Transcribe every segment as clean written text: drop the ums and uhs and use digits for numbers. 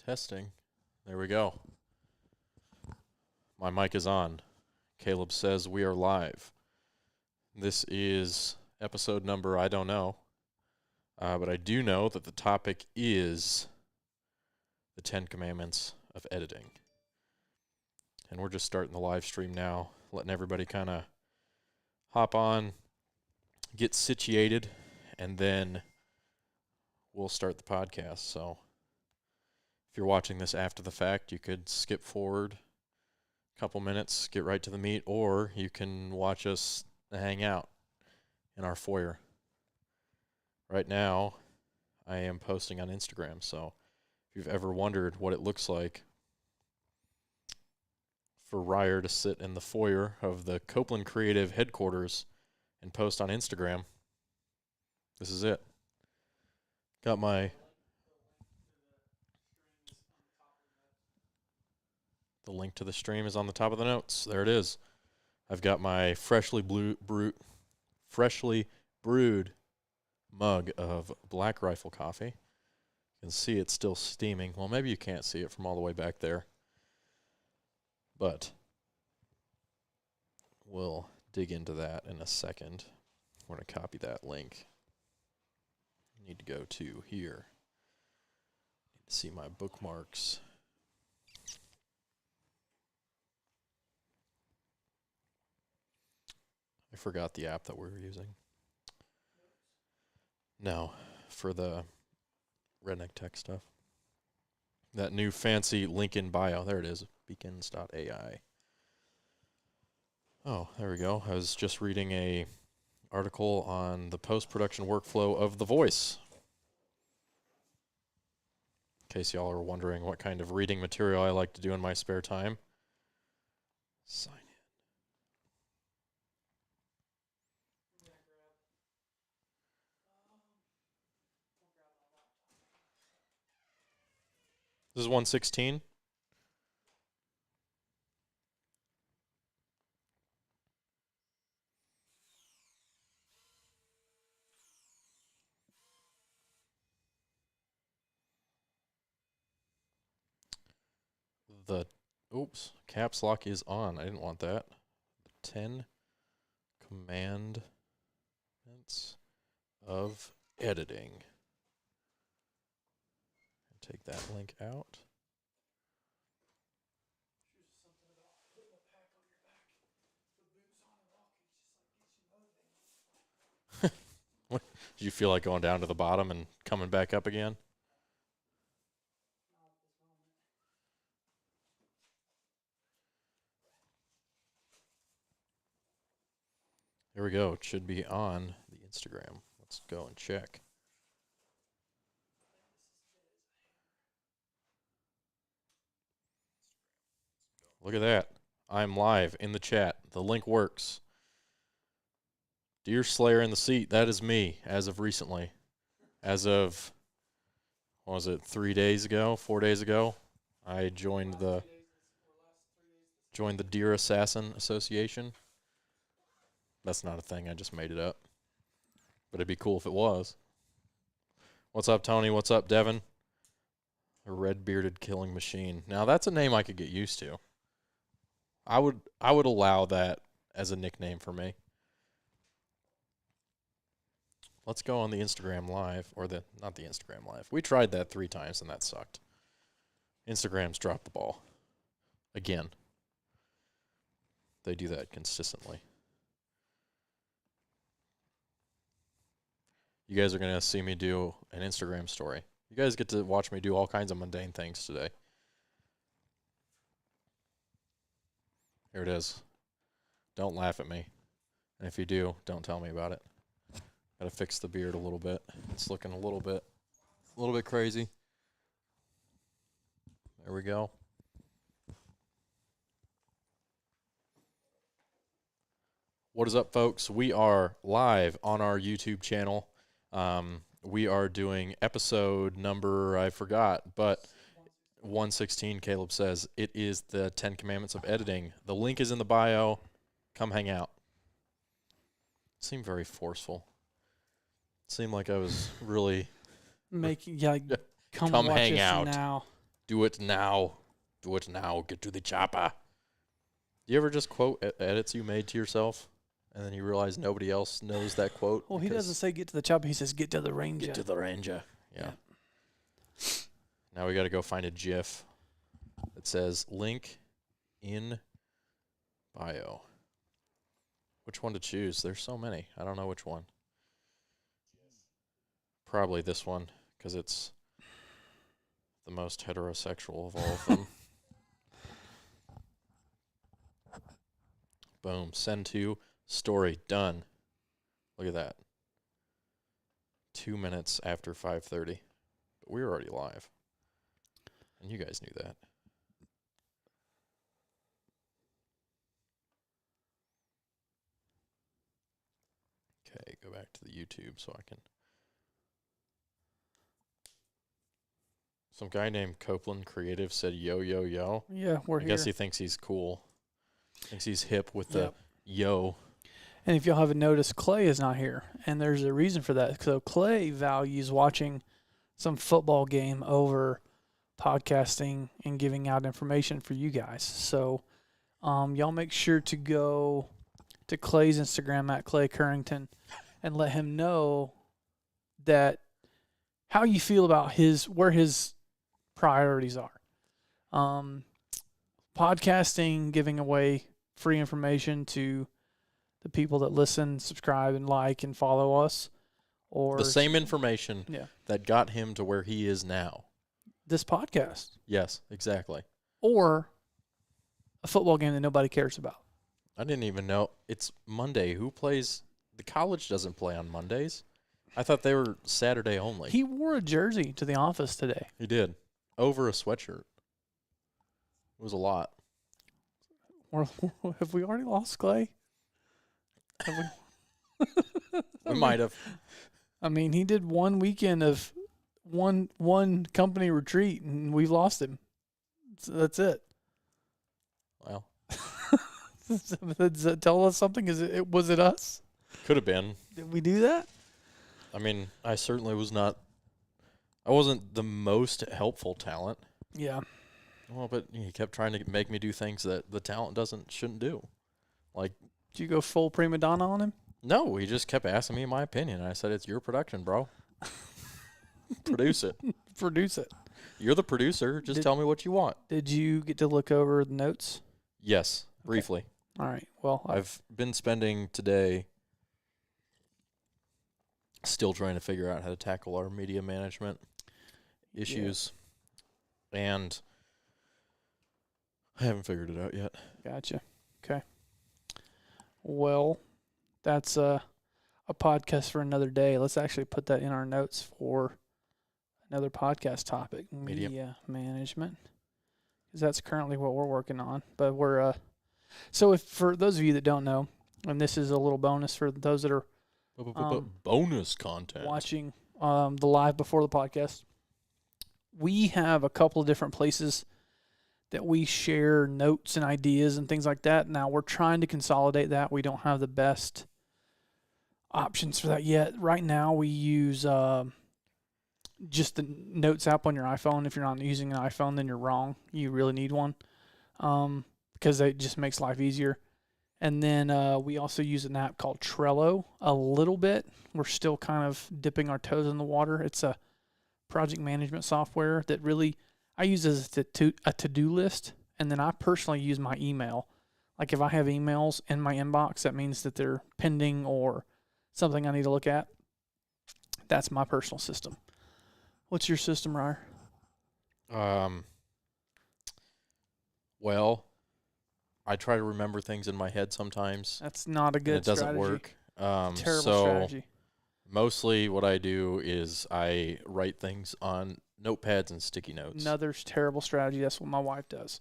Testing. There we go. My mic is on. Caleb says we are live. This is episode number, I don't know. But I do know that the topic is the 10 Commandments of editing. And we're just starting the live stream now, letting everybody kind of hop on, get situated, and then we'll start the podcast. So if you're watching this after the fact, you could skip forward a couple minutes, get right to the meat, or you can watch us hang out in our foyer. Right now, I am posting on Instagram, so if you've ever wondered what it looks like for Ryer to sit in the foyer of the Copeland Creative headquarters and post on Instagram, this is it. Got my... The link to the stream is on the top of the notes. There it is. I've got my freshly brewed mug of Black Rifle coffee. You can see it's still steaming. Well, maybe you can't see it from all the way back there. But we'll dig into that in a second. I'm going to copy that link. I need to go to here. Need to see my bookmarks. I forgot the app that we were using. No, for the Redneck tech stuff. That new fancy link in bio. There it is, beacons.ai. Oh, there we go. I was just reading a article on the post-production workflow of The Voice. In case y'all are wondering what kind of reading material I like to do in my spare time. Sign in. This is 116. Oops, caps lock is on. I didn't want that. 10 commandments of editing. Take that link out. What, do you feel like going down to the bottom and coming back up again? There we go. It should be on the Instagram. Let's go and check. Look at that. I'm live in the chat. The link works. Deer Slayer in the seat. That is me as of recently. As of, what was it, 3 days ago, 4 days ago, I joined the Deer Assassin Association. That's not a thing. I just made it up. But it'd be cool if it was. What's up, Tony? What's up, Devin? A red-bearded killing machine. Now, that's a name I could get used to. I would allow that as a nickname for me. Let's go on the Instagram Live, or not the Instagram Live. We tried that 3 times, and that sucked. Instagram's dropped the ball. Again. They do that consistently. You guys are going to see me do an Instagram story. You guys get to watch me do all kinds of mundane things today. Here it is. Don't laugh at me. And if you do, don't tell me about it. Got to fix the beard a little bit. It's looking a little bit crazy. There we go. What is up, folks? We are live on our YouTube channel. We are doing episode number, I forgot, but 116, Caleb says. It is the 10 Commandments of Editing. The link is in the bio. Come hang out. Seemed very forceful. Seemed like I was really making, yeah, come come watch hang us out. now. Do it now. Do it now. Get to the chopper. Do you ever just quote edits you made to yourself, and then you realize nobody else knows that quote? Well, he doesn't say get to the chopper. He says get to the ranger. Get to the ranger. Yeah. Now we got to go find a GIF that says link in bio. Which one to choose? There's so many. I don't know which one. Probably this one, because it's the most heterosexual of all of them. Boom. Send to story. Done. Look at that. 2 minutes after 5:30. But we were already live. And you guys knew that. Okay, go back to the YouTube so I can. Some guy named Copeland Creative said yo, yo, yo. Yeah, we're here. I guess he thinks he's cool. Thinks he's hip with the yo. And if y'all haven't noticed, Clay is not here. And there's a reason for that. So Clay values watching some football game over podcasting and giving out information for you guys. So y'all make sure to go to Clay's Instagram at Clay Currington and let him know that how you feel about where his priorities are. Podcasting, giving away free information to the people that listen, subscribe, and like and follow us. Or the same information that got him to where he is now. This podcast. Yes, exactly. Or a football game that nobody cares about. I didn't even know. It's Monday. Who plays? The college doesn't play on Mondays. I thought they were Saturday only. He wore a jersey to the office today. He did. Over a sweatshirt. It was a lot. Have we already lost Clay? Have we? We might have. I mean, he did one weekend of one company retreat, and we've lost him. So that's it. Well. Does that tell us something? Was it us? Could have been. Did we do that? I mean, I certainly was not. I wasn't the most helpful talent. Yeah. Well, but he kept trying to make me do things that the talent shouldn't do. Like, did you go full prima donna on him? No, he just kept asking me my opinion. I said, "It's your production, bro. Produce it. Produce it. You're the producer. Just tell me what you want." Did you get to look over the notes? Yes, briefly. All right. Well, I've been spending today still trying to figure out how to tackle our media management issues. Yeah. And I haven't figured it out yet. Gotcha. Okay. Well, that's a podcast for another day. Let's actually put that in our notes for another podcast topic, media management, because that's currently what we're working on. But we're so if for those of you that don't know, and this is a little bonus for those that are bonus content watching the live before the podcast, we have a couple of different places that we share notes and ideas and things like that. Now we're trying to consolidate that. We don't have the best options for that yet. Right now we use just the notes app on your iPhone. If you're not using an iPhone, then you're wrong. You really need one because it just makes life easier. And then we also use an app called Trello a little bit. We're still kind of dipping our toes in the water. It's a project management software that really I use as a to-do list, and then I personally use my email. Like if I have emails in my inbox, that means that they're pending or something I need to look at. That's my personal system. What's your system, Ryer? Well, I try to remember things in my head sometimes. That's not a good strategy. It doesn't work. Terrible strategy. Mostly what I do is I write things on notepads and sticky notes. Another terrible strategy. That's what my wife does.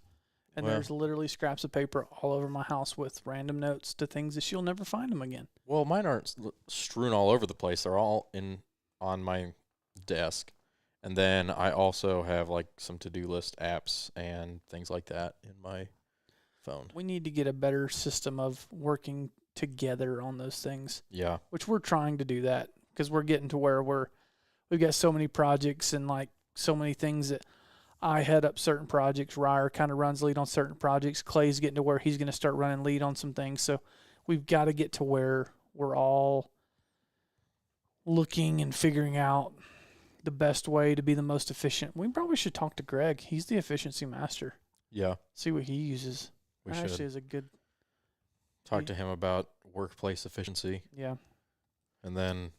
And there's literally scraps of paper all over my house with random notes to things that she'll never find them again. Well, mine aren't strewn all over the place. They're all on my desk. And then I also have like some to-do list apps and things like that in my phone. We need to get a better system of working together on those things. Yeah. Which we're trying to do that because we're getting to where we've got so many projects and like so many things that I head up certain projects. Ryer kind of runs lead on certain projects. Clay's getting to where he's going to start running lead on some things. So we've got to get to where we're all looking and figuring out the best way to be the most efficient. We probably should talk to Greg. He's the efficiency master. Yeah. See what he uses. We That should actually is a good talk to him about workplace efficiency. Yeah. And then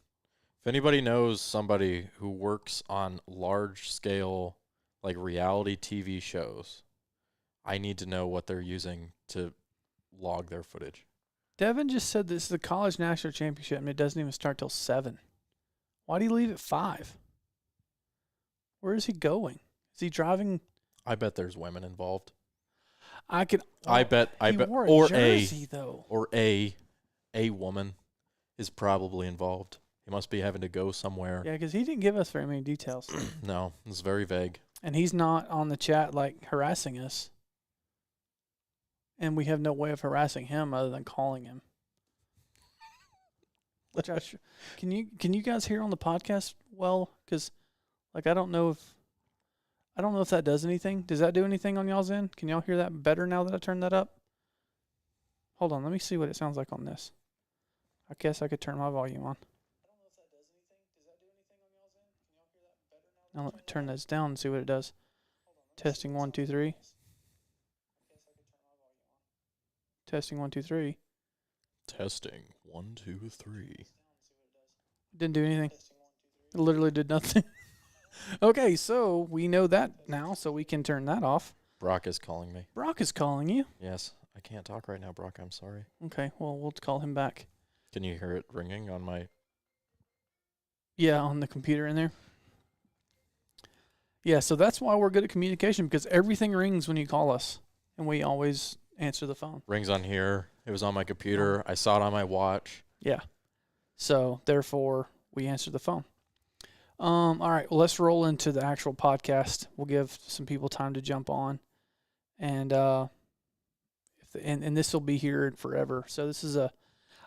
if anybody knows somebody who works on large scale, like reality TV shows, I need to know what they're using to log their footage. Devin just said this is the college national championship and it doesn't even start till 7. Why do you leave at 5? Where is he going? Is he driving? I bet there's women involved. I bet, he wore or jersey, though. Or a woman is probably involved. He must be having to go somewhere. Yeah, because he didn't give us very many details. No, it's very vague. And he's not on the chat, like, harassing us. And we have no way of harassing him other than calling him. Josh, can you guys hear on the podcast well? Because, like, I don't know if that does anything. Does that do anything on y'all's end? Can y'all hear that better now that I turned that up? Hold on, let me see what it sounds like on this. I guess I could turn my volume on. I don't know if that does anything. Does that do anything on y'all's end? Can y'all hear that better now? Now let me turn this down and see what it does. Testing 1 2 3. Testing 1 2 3. Testing 1 2 3. Didn't do anything. It literally did nothing. Okay, so we know that now, so we can turn that off. Brock is calling me. Brock is calling you. Yes, I can't talk right now, Brock. I'm sorry. Okay, well, we'll call him back. Can you hear it ringing on my... Yeah, on the computer in there. Yeah, so that's why we're good at communication, because everything rings when you call us, and we always answer the phone. Rings on here. It was on my computer. I saw it on my watch. Yeah. So, therefore, we answer the phone. All right, well, let's roll into the actual podcast. We'll give some people time to jump on. And and this will be here forever. So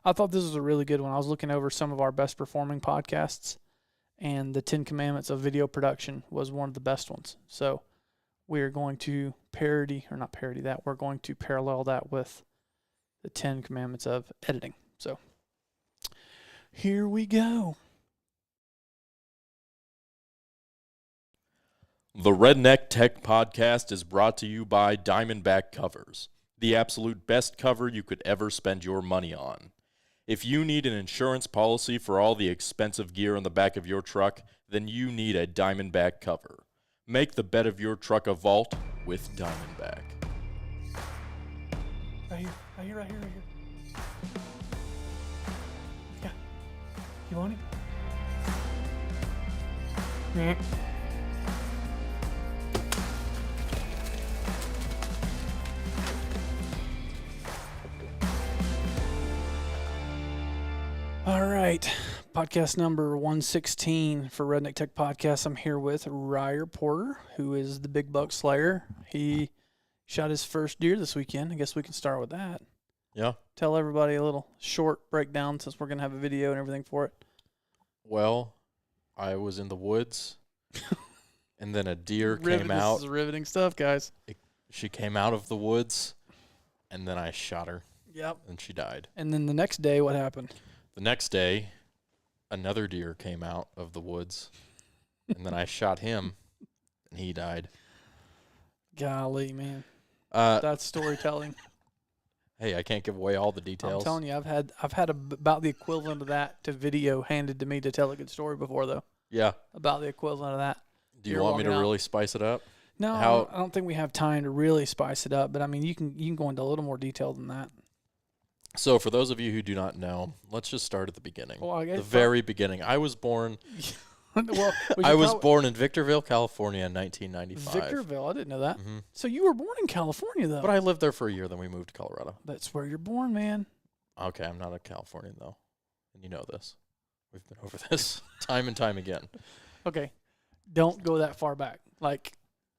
I thought this was a really good one. I was looking over some of our best performing podcasts, and the 10 Commandments of video production was one of the best ones. So we're going to we're going to parallel that with the 10 Commandments of editing. So here we go. The Redneck Tech Podcast is brought to you by Diamondback Covers, the absolute best cover you could ever spend your money on. If you need an insurance policy for all the expensive gear on the back of your truck, then you need a Diamondback cover. Make the bed of your truck a vault with Diamondback. Right here. Yeah. You want it? All right, podcast number 116 for Redneck Tech Podcast. I'm here with Ryer Porter, who is the Big Buck Slayer. He shot his first deer this weekend. I guess we can start with that. Yeah. Tell everybody a little short breakdown since we're going to have a video and everything for it. Well, I was in the woods, and then a deer came out. This is riveting stuff, guys. She came out of the woods, and then I shot her. Yep. And she died. And then the next day, what happened? The next day, another deer came out of the woods, and then I shot him, and he died. Golly, man. That's storytelling. Hey, I can't give away all the details. I'm telling you, I've had about the equivalent of that to video handed to me to tell a good story before, though. Yeah. About the equivalent of that. Do you want me to really spice it up? No, I don't think we have time to really spice it up, but I mean, you can go into a little more detail than that. So, for those of you who do not know, let's just start at the beginning. Well, the very beginning. I was born. Born in Victorville, California, in 1995. Victorville, I didn't know that. Mm-hmm. So you were born in California, though. But I lived there for a year, then we moved to Colorado. That's where you're born, man. Okay, I'm not a Californian though, and you know this. We've been over this time and time again. Okay, don't go that far back. Like,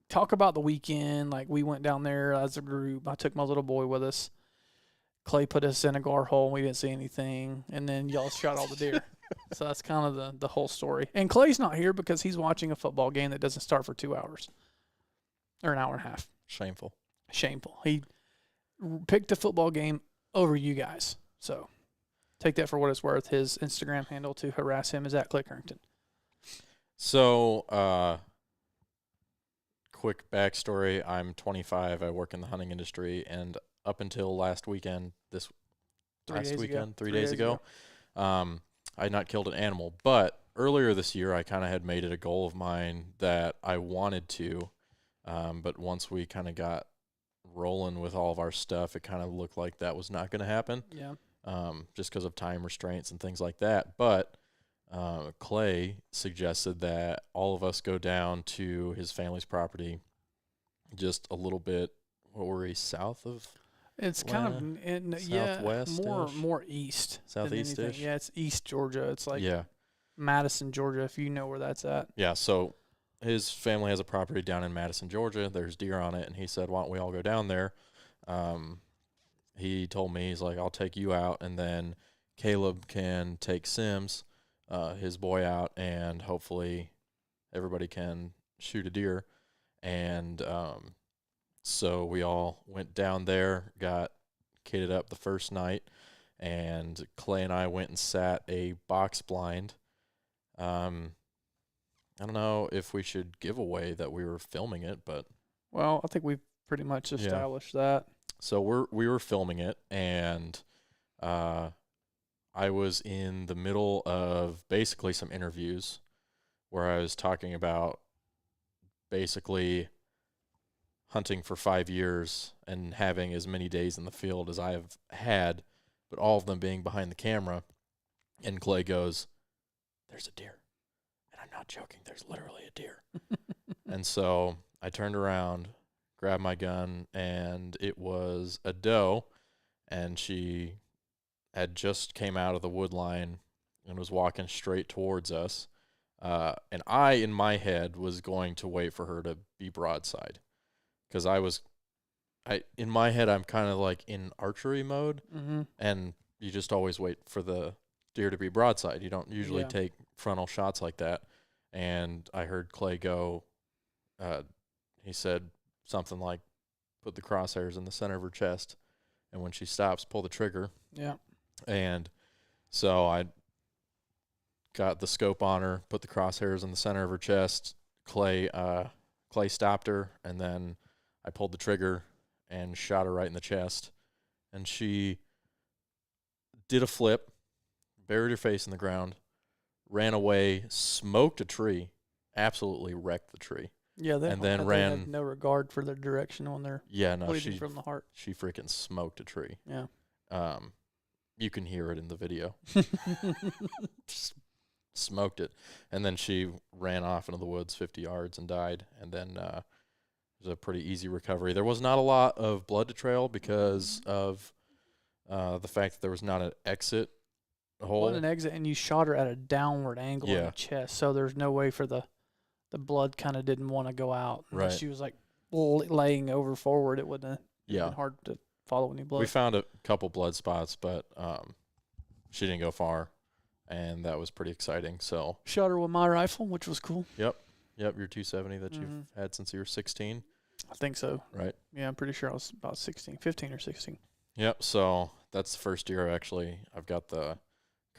talk about the weekend. Like, we went down there as a group. I took my little boy with us. Clay put us in a gar hole, and we didn't see anything. And then y'all shot all the deer. So that's kind of the whole story. And Clay's not here because he's watching a football game that doesn't start for 2 hours. or an hour and a half. Shameful. Shameful. He picked a football game over you guys. So take that for what it's worth. His Instagram handle to harass him is @Click-Harrington. So, quick backstory. I'm 25. I work in the hunting industry, and up until last weekend, 3 days ago, I had not killed an animal. But earlier this year, I kind of had made it a goal of mine that I wanted to. But once we kind of got rolling with all of our stuff, it kind of looked like that was not going to happen. Yeah. Just because of time restraints and things like that. But Clay suggested that all of us go down to his family's property just a little bit, what were we, south of? It's kind of southwest, more east. Southeast-ish? Yeah, it's East Georgia. It's like Yeah. Madison, Georgia, if you know where that's at. Yeah, so his family has a property down in Madison, Georgia. There's deer on it, and he said, why don't we all go down there? He told me, he's like, I'll take you out, and then Caleb can take Sims, his boy, out, and hopefully everybody can shoot a deer. And so we all went down there, got kitted up the first night, and Clay and I went and sat a box blind. I don't know if we should give away that we were filming it, but Well, I think we've pretty much established that. so we were filming it, and I was in the middle of basically some interviews where I was talking about basically hunting for 5 years and having as many days in the field as I have had, but all of them being behind the camera. And Clay goes, "There's a deer." And I'm not joking. There's literally a deer. And so I turned around, grabbed my gun, and it was a doe, and she had just came out of the wood line and was walking straight towards us. And I, in my head, was going to wait for her to be broadside, because in my head, I'm kind of like in archery mode, and you just always wait for the deer to be broadside. You don't usually take frontal shots like that. And I heard Clay go, he said something like, put the crosshairs in the center of her chest, and when she stops, pull the trigger. Yeah. And so I got the scope on her, put the crosshairs in the center of her chest. Clay stopped her, and then I pulled the trigger and shot her right in the chest. And she did a flip, buried her face in the ground, ran away, smoked a tree, absolutely wrecked the tree. Yeah, they have no regard for their direction when they're bleeding from the heart. She freaking smoked a tree. Yeah. You can hear it in the video. Smoked it. And then she ran off into the woods 50 yards and died. And then it was a pretty easy recovery. There was not a lot of blood to trail because of the fact that there was not an exit hole. Wasn't an exit, and you shot her at a downward angle in the chest, so there's no way for the blood kind of didn't want to go out. Right. She was like laying over forward. It wouldn't have been hard to follow any blood. We found a couple blood spots, but she didn't go far, and that was pretty exciting. So shot her with my rifle, which was cool. Yep, your 270 that you've had since you were 16. I think so. Right. Yeah, I'm pretty sure I was about 15 or 16. Yep, so that's the first year I've got the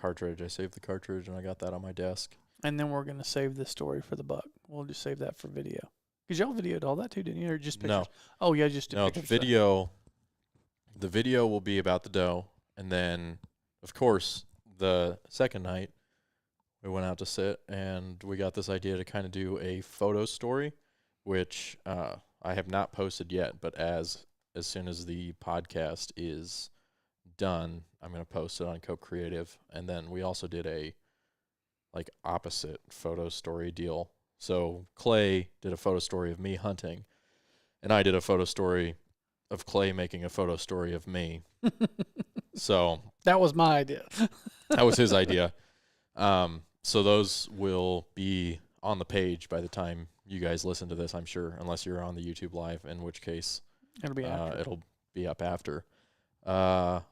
cartridge. I saved the cartridge, and I got that on my desk. And then we're going to save this story for the buck. We'll just save that for video. Because y'all videoed all that too, didn't you? Or just pictures? No. Oh, yeah, just pictures. The video will be about the doe. And then, of course, the second night, we went out to sit, and we got this idea to kind of do a photo story, which I have not posted yet. But as soon as the podcast is done, I'm going to post it on Coke Creative. And then we also did a opposite photo story deal. So Clay did a photo story of me hunting, and I did a photo story of Clay making a photo story of me. So that was my idea. That was his idea. So those will be on the page by the time you guys listen to this, I'm sure, unless you're on the YouTube live, in which case it'll be after. It'll be up after. But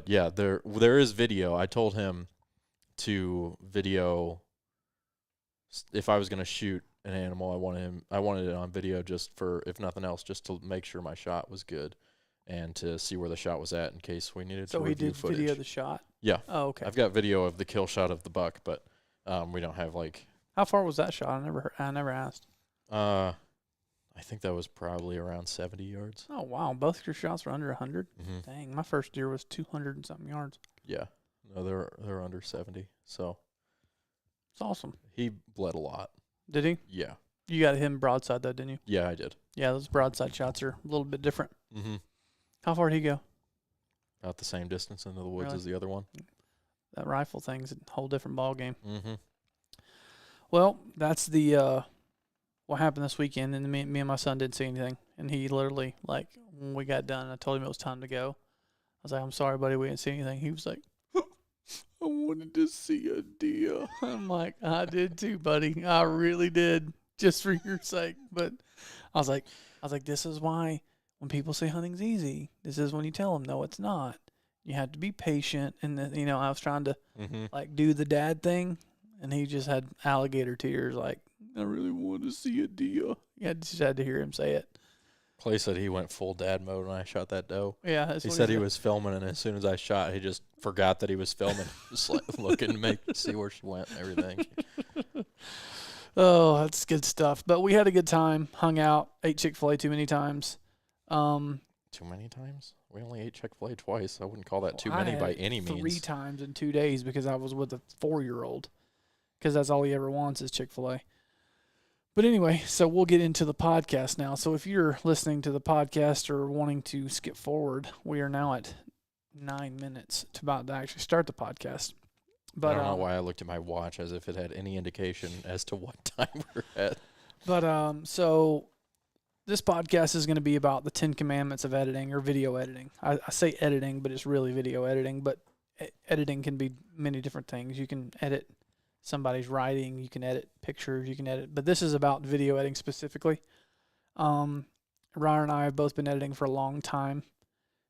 yeah, there is video. I told him to video if I was going to shoot an animal, I wanted it on video just for, if nothing else, just to make sure my shot was good and to see where the shot was at in case we needed to So he review did footage. video the shot? Yeah. Oh, okay. I've got video of the kill shot of the buck, but we don't have like. How far was that shot? I never asked. I think that was probably around 70 yards. Oh wow, both your shots were under 100. Mm-hmm. Dang, my first deer was 200 and something yards. Yeah, no, they're under 70. So it's awesome. he bled a lot. Did he? Yeah. You got him broadside though, didn't you? Yeah, I did. Yeah, those broadside shots are a little bit different. Mm-hmm. How far did he go? About the same distance into the woods Really? as the other one. That rifle thing's a whole different ball game. Mm-hmm. Well, that's the what happened this weekend, and me and my son didn't see anything. And he literally, like, when we got done, I told him it was time to go. I was like, "I'm sorry, buddy, we didn't see anything." He was like, "I wanted to see a deer." I'm like, "I did too, buddy. I really did, just for your sake." But I was like, "This is why when people say hunting's easy, this is when you tell them, no, it's not. You have to be patient." And then, I was trying to like do the dad thing, and he just had alligator tears, like, "I really want to see a deer." Yeah, just had to hear him say it. Clay said he went full dad mode when I shot that doe. Yeah, that's He what said he was filming, and as soon as I shot, he just forgot that he was filming, just like looking to see where she went and everything. Oh, that's good stuff. But we had a good time, hung out, ate Chick-fil-A too many times. Too many times? We only ate Chick-fil-A twice. I wouldn't call that too many by any means. 3 times in 2 days because I was with a 4-year-old, because that's all he ever wants is Chick-fil-A. But anyway, so we'll get into the podcast now. So if you're listening to the podcast or wanting to skip forward, we are now at 9 minutes to about to actually start the podcast. But I don't know why I looked at my watch as if it had any indication as to what time we're at. But so this podcast is going to be about the 10 commandments of editing or video editing. I say editing, but it's really video editing. But editing can be many different things. You can edit somebody's writing, you can edit pictures, you can edit. But this is about video editing specifically. Ryan and I have both been editing for a long time.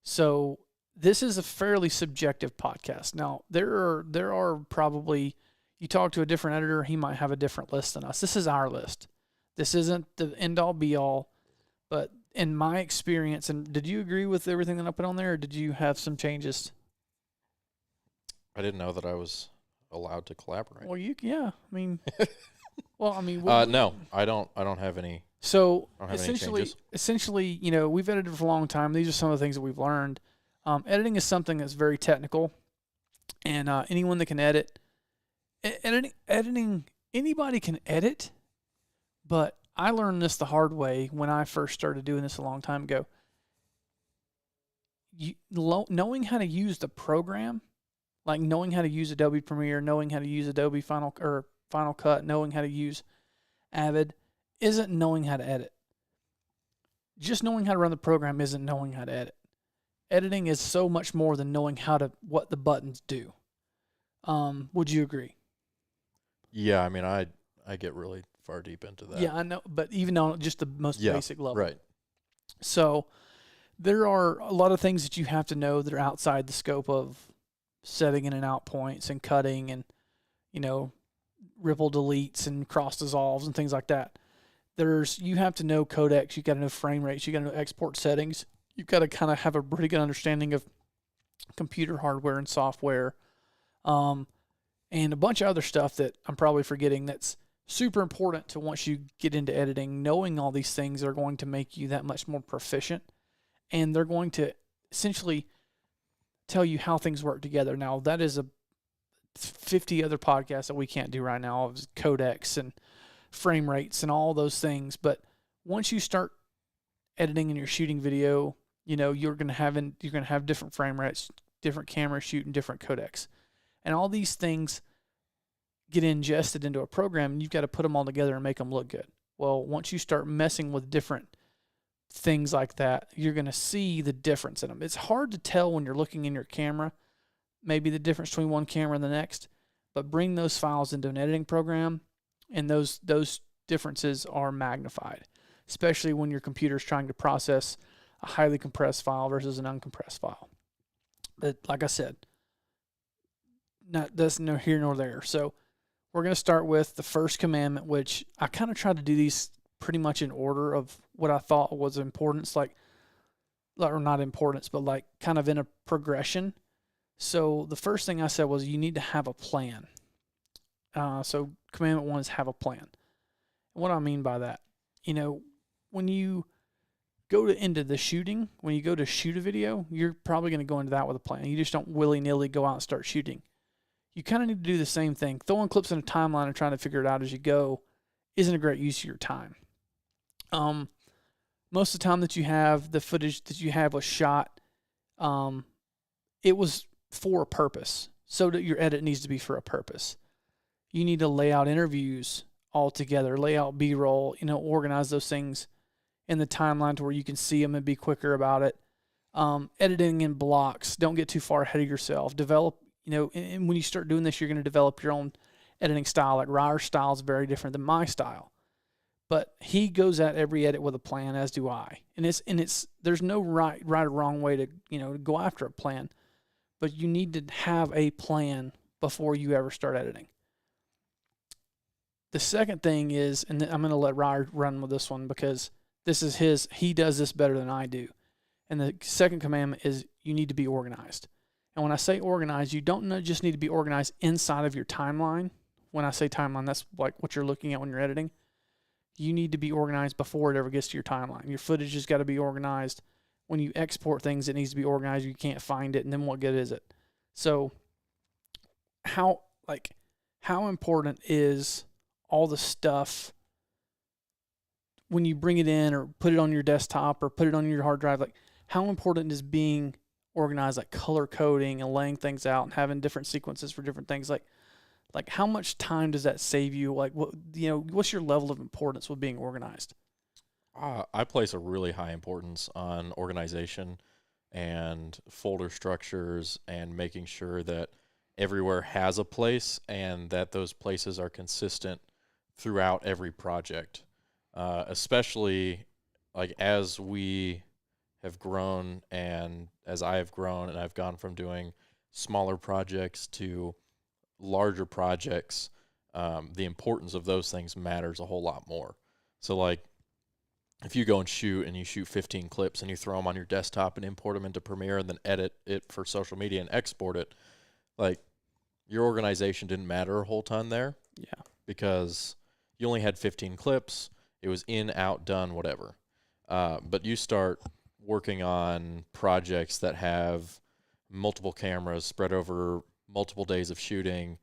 So this is a fairly subjective podcast. Now, there are probably, you talk to a different editor, he might have a different list than us. This is our list. This isn't the end-all, be-all. But in my experience, and did you agree with everything that I put on there, or did you have some changes? I didn't know that I was allowed to collaborate. Well, yeah. I mean, no, I don't have any. So Any essentially, we've edited for a long time. These are some of the things that we've learned. Editing is something that's very technical, and anyone that can edit, editing, anybody can edit. But I learned this the hard way when I first started doing this a long time ago. Knowing how to use the program, like knowing how to use Adobe Premiere, knowing how to use Adobe Final Cut, knowing how to use Avid, isn't knowing how to edit. Just knowing how to run the program isn't knowing how to edit. Editing is so much more than knowing what the buttons do. Would you agree? Yeah, I mean, I get really far deep into that. Yeah, I know, but even on just the most basic level. Right. So there are a lot of things that you have to know that are outside the scope of setting in and out points and cutting and, ripple deletes and cross dissolves and things like that. You have to know codecs, you got to know frame rates, you got to know export settings. You've got to kind of have a pretty good understanding of computer hardware and software, and a bunch of other stuff that I'm probably forgetting that's super important to once you get into editing. Knowing all these things are going to make you that much more proficient, and they're going to essentially tell you how things work together. Now, that is 50 other podcasts that we can't do right now, of codecs and frame rates and all those things. But once you start editing and you're shooting video, you're going to have different frame rates, different cameras shooting different codecs, and all these things get ingested into a program, and you've got to put them all together and make them look good. Well, once you start messing with different things like that, you're going to see the difference in them. It's hard to tell when you're looking in your camera, maybe the difference between one camera and the next, but bring those files into an editing program, and those differences are magnified, especially when your computer's trying to process a highly compressed file versus an uncompressed file. But like I said, that's no here nor there. So We're going to start with the first commandment, which I kind of tried to do these pretty much in order of what I thought was importance, or not importance, but like kind of in a progression. So the first thing I said was you need to have a plan. So commandment 1 is have a plan. And what do I mean by that? When you go into the shooting, when you go to shoot a video, you're probably going to go into that with a plan. You just don't willy-nilly go out and start shooting. You kind of need to do the same thing. Throwing clips in a timeline and trying to figure it out as you go isn't a great use of your time. Most of the time that you have, the footage that you have was shot, it was for a purpose. So that your edit needs to be for a purpose. You need to lay out interviews all together, lay out B-roll, organize those things in the timeline to where you can see them and be quicker about it. Editing in blocks. Don't get too far ahead of yourself. Develop, and when you start doing this, you're going to develop your own editing style. Like Ryer's style is very different than my style. But he goes at every edit with a plan, as do I. And there's no right or wrong way to go after a plan. But you need to have a plan before you ever start editing. The second thing is, and I'm going to let Ryer run with this one because this is he does this better than I do. And the second commandment is you need to be organized. And when I say organized, you don't just need to be organized inside of your timeline. When I say timeline, that's like what you're looking at when you're editing. You need to be organized before it ever gets to your timeline. Your footage has got to be organized. When you export things, it needs to be organized. You can't find it, and then what good is it? So how important is all the stuff when you bring it in or put it on your desktop or put it on your hard drive? Like, how important is being organized, like color coding and laying things out and having different sequences for different things? Like how much time does that save you? Like, what's your level of importance with being organized? I place a really high importance on organization and folder structures and making sure that everywhere has a place and that those places are consistent throughout every project. Especially like as we have grown and as I have grown and I've gone from doing smaller projects to larger projects, the importance of those things matters a whole lot more. So like if you go and you shoot 15 clips and you throw them on your desktop and import them into Premiere and then edit it for social media and export it, like your organization didn't matter a whole ton there. Yeah. Because you only had 15 clips. It was in, out, done, whatever. But you start working on projects that have multiple cameras spread over multiple days of shooting,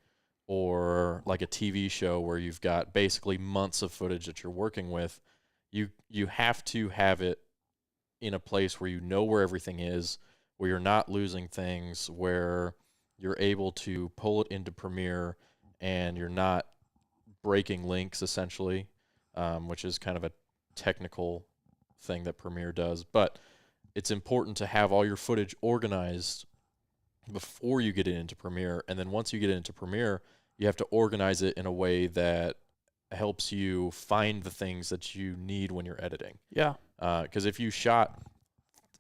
or like a TV show where you've got basically months of footage that you're working with. You have to have it in a place where you know where everything is, where you're not losing things, where you're able to pull it into Premiere and you're not breaking links essentially, which is kind of a technical thing that Premiere does. But it's important to have all your footage organized before you get it into Premiere. And then once you get it into Premiere, you have to organize it in a way that helps you find the things that you need when you're editing. Yeah. Because if you shot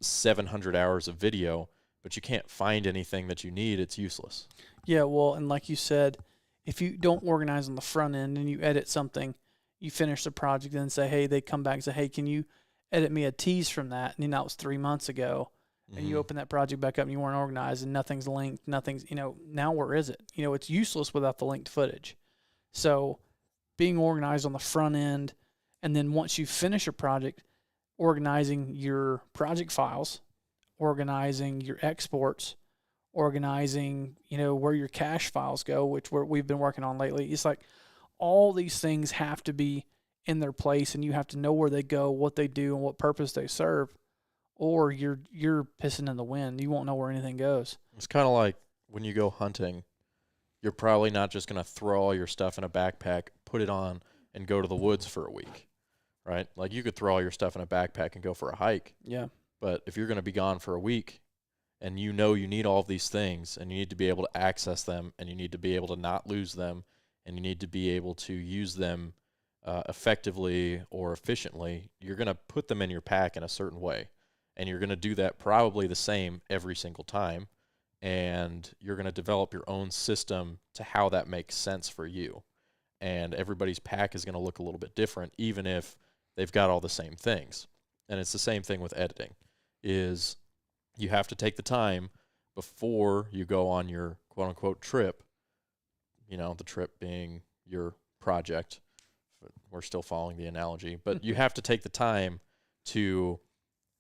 700 hours of video, but you can't find anything that you need, it's useless. Yeah, well, and like you said, if you don't organize on the front end and you edit something, you finish the project and say, hey, they come back and say, hey, can you edit me a tease from that? And that was 3 months ago. And you open that project back up and you weren't organized and nothing's linked, now where is it? It's useless without the linked footage. So being organized on the front end, and then once you finish a project, organizing your project files, organizing your exports, organizing, where your cache files go, which we've been working on lately. It's like all these things have to be in their place, and you have to know where they go, what they do, and what purpose they serve, or you're pissing in the wind. You won't know where anything goes. It's kind of like when you go hunting, you're probably not just going to throw all your stuff in a backpack, put it on, and go to the woods for a week, right? Like you could throw all your stuff in a backpack and go for a hike. Yeah. But if you're going to be gone for a week and you need all of these things and you need to be able to access them and you need to be able to not lose them and you need to be able to use them effectively or efficiently, you're going to put them in your pack in a certain way. And you're going to do that probably the same every single time. And you're going to develop your own system to how that makes sense for you. and everybody's pack is going to look a little bit different, even if they've got all the same things. And it's the same thing with editing, is you have to take the time before you go on your quote-unquote trip, the trip being your project. We're still following the analogy. But you have to take the time to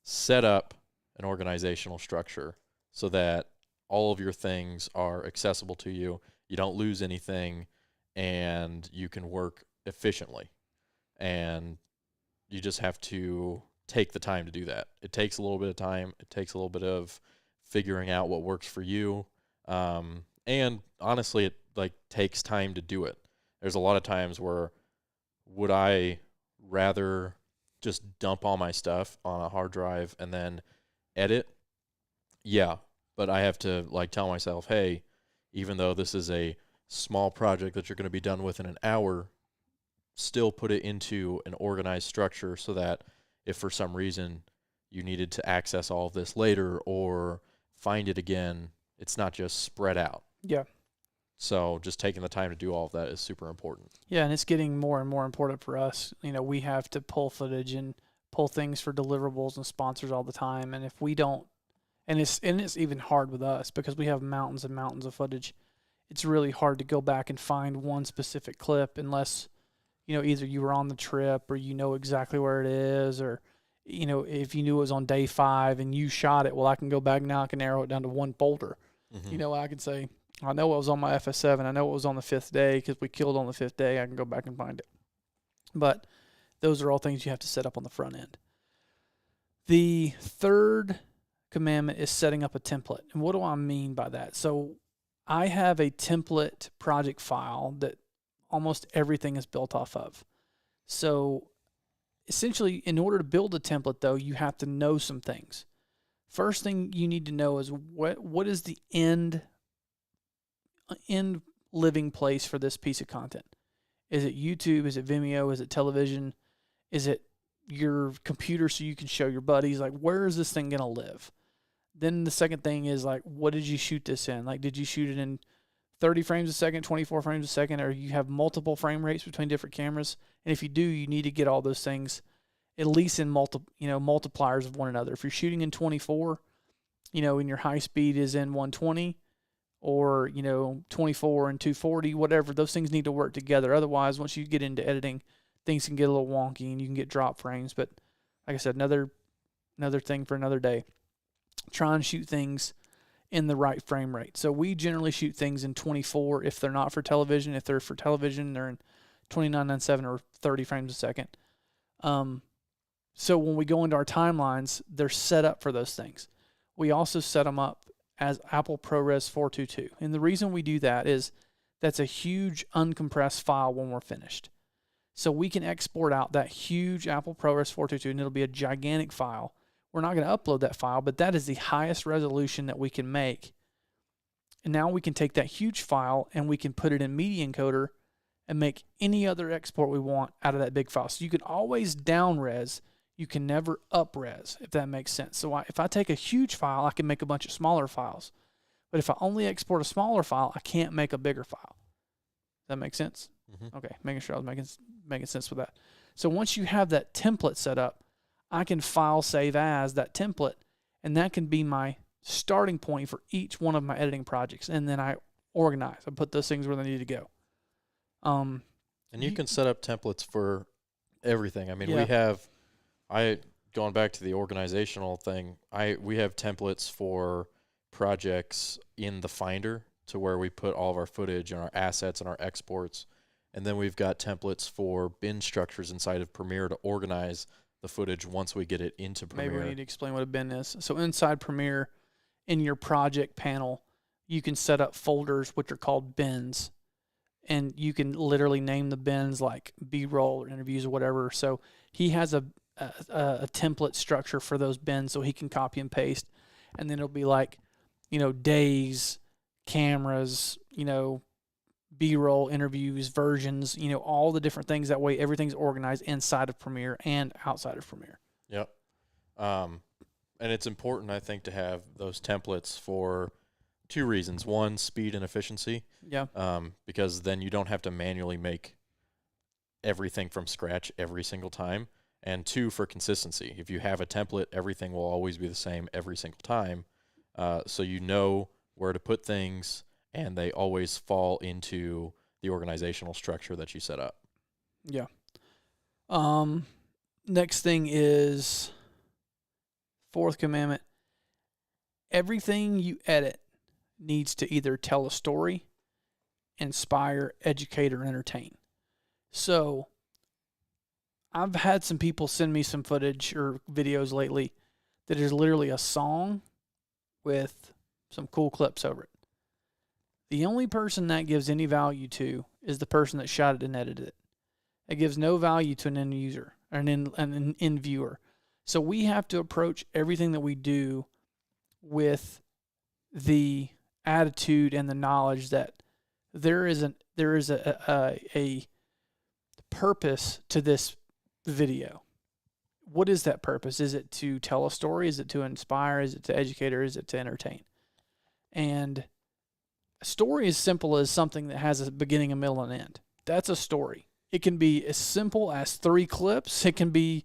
set up an organizational structure so that all of your things are accessible to you. You don't lose anything, and you can work efficiently. And you just have to take the time to do that. It takes a little bit of time. It takes a little bit of figuring out what works for you. And honestly, it takes time to do it. There's a lot of times where would I rather just dump all my stuff on a hard drive and then edit? Yeah, but I have to tell myself, hey, even though this is a small project that you're going to be done with in an hour, still put it into an organized structure so that if for some reason you needed to access all of this later or find it again, it's not just spread out. Yeah. So just taking the time to do all of that is super important. Yeah, and it's getting more and more important for us. We have to pull footage and pull things for deliverables and sponsors all the time. And if we don't, and it's even hard with us because we have mountains and mountains of footage. It's really hard to go back and find one specific clip unless, either you were on the trip or exactly where it is, or, if you knew it was on day 5 and you shot it, well, I can go back now, I can narrow it down to one folder. Mm-hmm. I can say, I know it was on my FS7. I know it was on the 5th day because we killed on the 5th day. I can go back and find it. But those are all things you have to set up on the front end. The third commandment is setting up a template. And what do I mean by that? So I have a template project file that almost everything is built off of. So essentially, in order to build a template, though, you have to know some things. First thing you need to know is what is the end living place for this piece of content. Is it YouTube? Is it Vimeo? Is it television? Is it your computer so you can show your buddies? Where is this thing going to live? Then the second thing is, what did you shoot this in? Did you shoot it in 30 frames a second, 24 frames a second, or you have multiple frame rates between different cameras? And if you do, you need to get all those things at least in multipliers of one another. If you're shooting in 24, and your high speed is in 120, or 24 and 240, whatever, those things need to work together. Otherwise, once you get into editing, things can get a little wonky and you can get drop frames. But like I said, another thing for another day. Try and shoot things in the right frame rate. So we generally shoot things in 24 if they're not for television. If they're for television, they're in 29.97 or 30 frames a second. So when we go into our timelines, they're set up for those things. We also set them up as Apple ProRes 422. And the reason we do that is that's a huge uncompressed file when we're finished. So we can export out that huge Apple ProRes 422 and it'll be a gigantic file. We're not going to upload that file, but that is the highest resolution that we can make. And now we can take that huge file and we can put it in Media Encoder and make any other export we want out of that big file. So you can always down res. You can never up res, if that makes sense. So if I take a huge file, I can make a bunch of smaller files. But if I only export a smaller file, I can't make a bigger file. Does that make sense? Mm-hmm. Okay, making sure I was making sense with that. So once you have that template set up, I can file save as that template, and that can be my starting point for each one of my editing projects. And then I organize. I put those things where they need to go. And you can set up templates for everything. I mean, going back to the organizational thing, we have templates for projects in the Finder to where we put all of our footage and our assets and our exports. And then we've got templates for bin structures inside of Premiere to organize the footage once we get it into Premiere. Maybe we need to explain what a bin is. So inside Premiere, in your project panel, you can set up folders which are called bins. And you can literally name the bins like B-roll or interviews or whatever. So he has a template structure for those bins so he can copy and paste. And then it'll be like, days, cameras, B-roll, interviews, versions, all the different things. That way everything's organized inside of Premiere and outside of Premiere. Yep. And it's important, I think, to have those templates for 2 reasons. One, speed and efficiency. Yeah. Because then you don't have to manually make everything from scratch every single time. And 2, for consistency. If you have a template, everything will always be the same every single time. So you know where to put things, and they always fall into the organizational structure that you set up. Yeah. Next thing is 4th commandment. Everything you edit needs to either tell a story, inspire, educate, or entertain. So I've had some people send me some footage or videos lately that is literally a song with some cool clips over it. The only person that gives any value to is the person that shot it and edited it. It gives no value to an end user or an end viewer. So we have to approach everything that we do with the attitude and the knowledge that there is a purpose to this video. What is that purpose? Is it to tell a story? Is it to inspire? Is it to educate? Or is it to entertain? And a story is simple as something that has a beginning, a middle, and end. That's a story. It can be as simple as 3 clips. It can be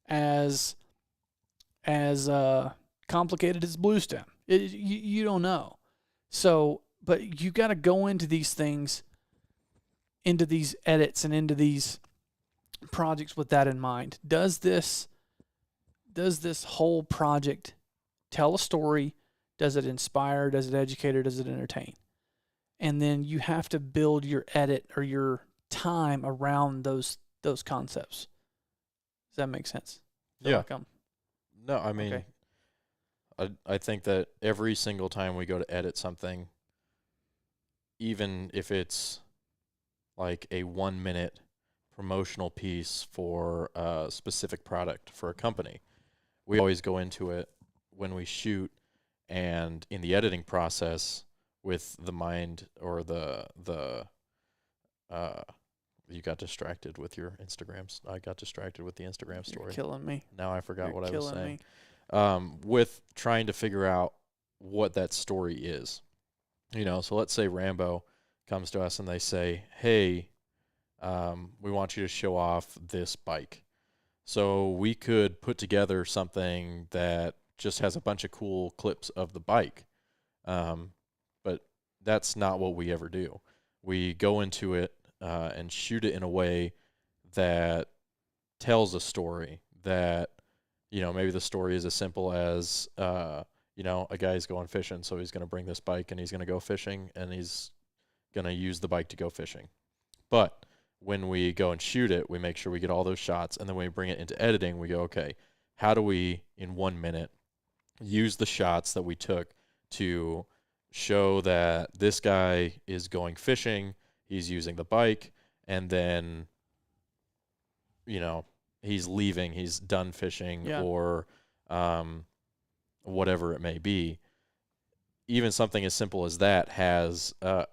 as complicated as Bluestem. You don't know. So, but you got to go into these things, into these edits, and into these projects with that in mind. Does this whole project tell a story? Does it inspire? Does it educate? Or does it entertain? And then you have to build your edit or your time around those concepts. Does that make sense? Yeah. No, I mean, okay. I think that every single time we go to edit something, even if it's like a 1-minute promotional piece for a specific product for a company, we always go into it when we shoot and in the editing process with the mind or you got distracted with your Instagrams. I got distracted with the Instagram story. You're killing me. Now I forgot what I was saying. Me. With trying to figure out what that story is. So let's say Rambo comes to us and they say, hey, we want you to show off this bike. So we could put together something that just has a bunch of cool clips of the bike. But that's not what we ever do. We go into it and shoot it in a way that tells a story that, maybe the story is as simple as, a guy's going fishing, so he's going to bring this bike and he's going to go fishing and he's going to use the bike to go fishing. But when we go and shoot it, we make sure we get all those shots, and then when we bring it into editing, we go, okay, how do we, in 1 minute, use the shots that we took to show that this guy is going fishing, he's using the bike, and then, he's leaving, he's done fishing, or whatever it may be. Even something as simple as that has a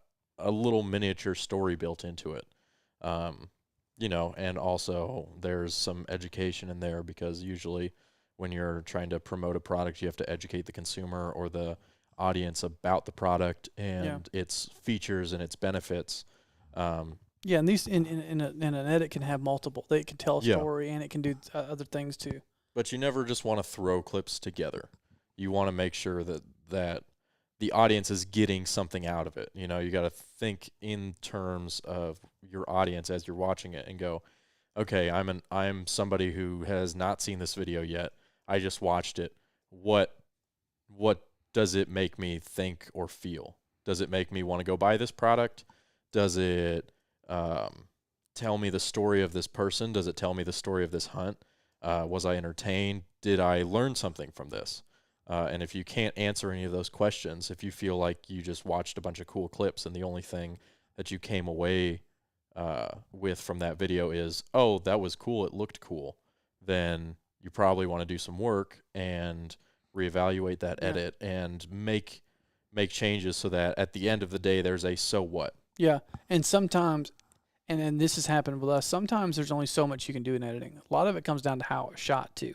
little miniature story built into it. And also there's some education in there, because usually when you're trying to promote a product, you have to educate the consumer or the audience about the product and its features and its benefits. And these in an edit can have multiple. They can tell a story and it can do other things too. But you never just want to throw clips together. You want to make sure that the audience is getting something out of it. You got to think in terms of your audience as you're watching it and go, okay, I'm somebody who has not seen this video yet. I just watched it. What does it make me think or feel? Does it make me want to go buy this product? Does it tell me the story of this person? Does it tell me the story of this hunt? Was I entertained? Did I learn something from this? And if you can't answer any of those questions, if you feel like you just watched a bunch of cool clips and the only thing that you came away with from that video is, oh, that was cool, it looked cool, then you probably want to do some work and reevaluate that edit and make changes so that at the end of the day there's a so what. Yeah, and sometimes, and then this has happened with us, sometimes there's only so much you can do in editing. A lot of it comes down to how it's shot too.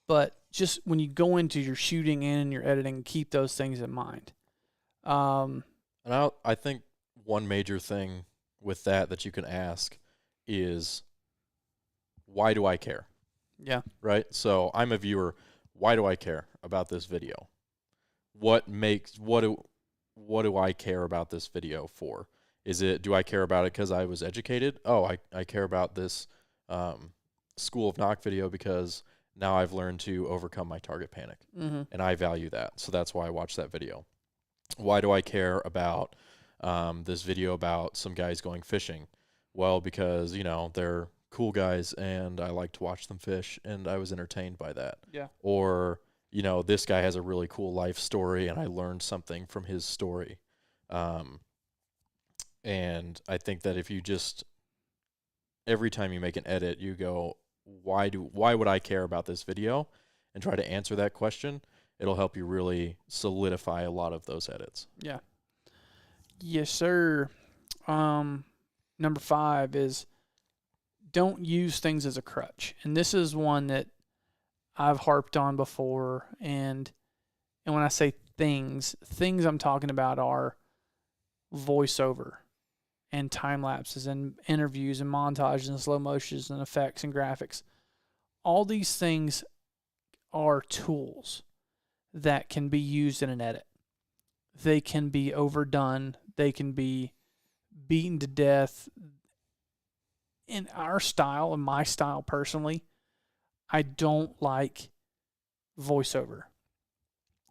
But just when you go into your shooting and your editing, keep those things in mind. And I think one major thing with that you can ask is, why do I care? Yeah. Right? So I'm a viewer. Why do I care about this video? What do I care about this video for? Do I care about it because I was educated? Oh, I care about this School of Knock video because now I've learned to overcome my target panic. Mm-hmm. And I value that. So that's why I watch that video. Why do I care about this video about some guys going fishing? Well, because, they're cool guys and I like to watch them fish and I was entertained by that. Yeah. Or, this guy has a really cool life story and I learned something from his story. And I think that if you just, every time you make an edit, you go, why would I care about this video? And try to answer that question. It'll help you really solidify a lot of those edits. Yeah. Yes, sir. Number 5 is don't use things as a crutch. And this is one that I've harped on before. And when I say things I'm talking about are voiceover and time lapses and interviews and montages and slow motions and effects and graphics. All these things are tools that can be used in an edit. They can be overdone. They can be beaten to death. In our style, in my style personally, I don't like voiceover.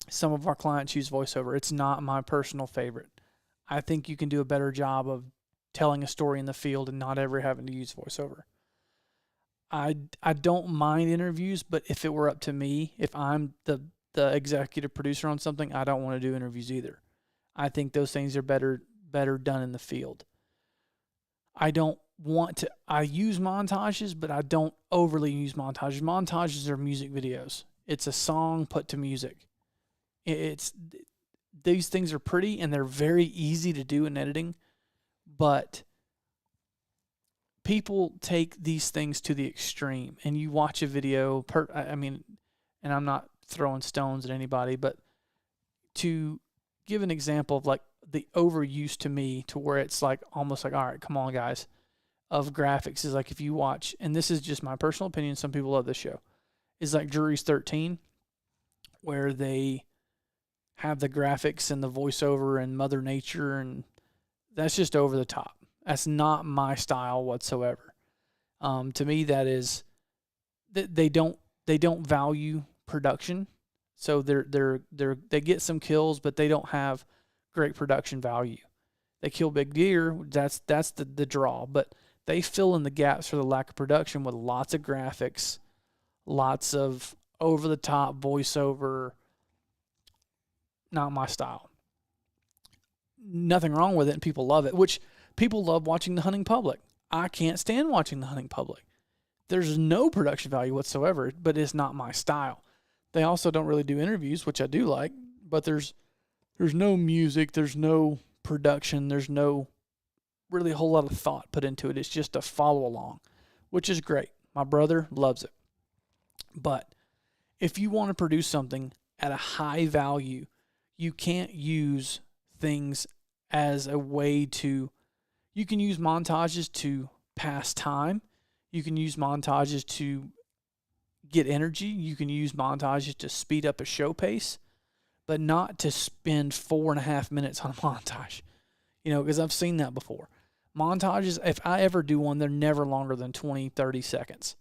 Some of our clients use voiceover. It's not my personal favorite. I think you can do a better job of telling a story in the field and not ever having to use voiceover. I don't mind interviews, but if it were up to me, if I'm the executive producer on something, I don't want to do interviews either. I think those things are better done in the field. I use montages, but I don't overly use montages. Montages are music videos. It's a song put to music. These things are pretty and they're very easy to do in editing, but people take these things to the extreme. And you watch a video, and I'm not throwing stones at anybody, but to give an example of like the overuse to me to where it's like almost like, all right, come on guys, of graphics is like if you watch, and this is just my personal opinion, some people love this show, is like Jury's 13, where they have the graphics and the voiceover and Mother Nature, and that's just over the top. That's not my style whatsoever. To me, that is they don't value production, so they get some kills, but they don't have great production value. They kill big deer. That's the draw, but they fill in the gaps for the lack of production with lots of graphics, lots of over the top voiceover. Not my style. Nothing wrong with it, and people love it, which people love watching the hunting public. I can't stand watching the hunting public. There's no production value whatsoever, but it's not my style. They also don't really do interviews, which I do like, but there's no music, there's no production, there's no really a whole lot of thought put into it. It's just a follow along, which is great. My brother loves it. But if you want to produce something at a high value, you can't use things as a way to, you can use montages to pass time. You can use montages to get energy. You can use montages to speed up a show pace, but not to spend 4.5 minutes on a montage, because I've seen that before. Montages, if I ever do one, they're never longer than 20, 30 seconds,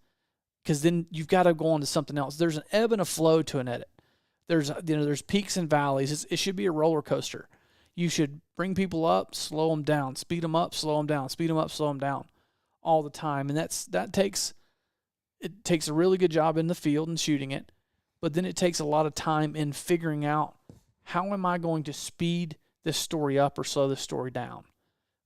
because then you've got to go on to something else. There's an ebb and a flow to an edit. There's peaks and valleys. It should be a roller coaster. You should bring people up, slow them down, speed them up, slow them down, speed them up, slow them down, all the time. And it takes a really good job in the field and shooting it, but then it takes a lot of time in figuring out how am I going to speed this story up or slow this story down.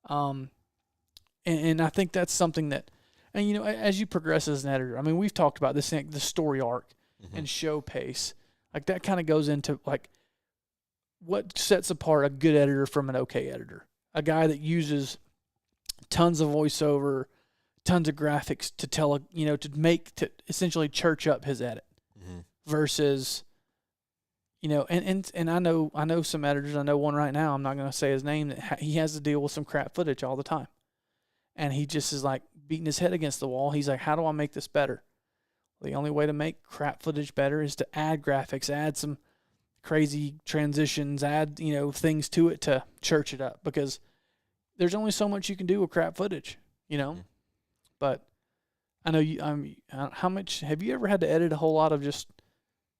And I think that's something that, and as you progress as an editor, we've talked about this thing, the story arc and show pace. Like that kind of goes into like what sets apart a good editor from an okay editor. A guy that uses tons of voiceover, tons of graphics to tell, to essentially church up his edit versus, and I know some editors, I know one right now, I'm not going to say his name, that he has to deal with some crap footage all the time. and he just is like beating his head against the wall. He's like, how do I make this better? The only way to make crap footage better is to add graphics, add some crazy transitions, add, things to it to church it up, because there's only so much you can do with crap footage, But I know how much have you ever had to edit a whole lot of just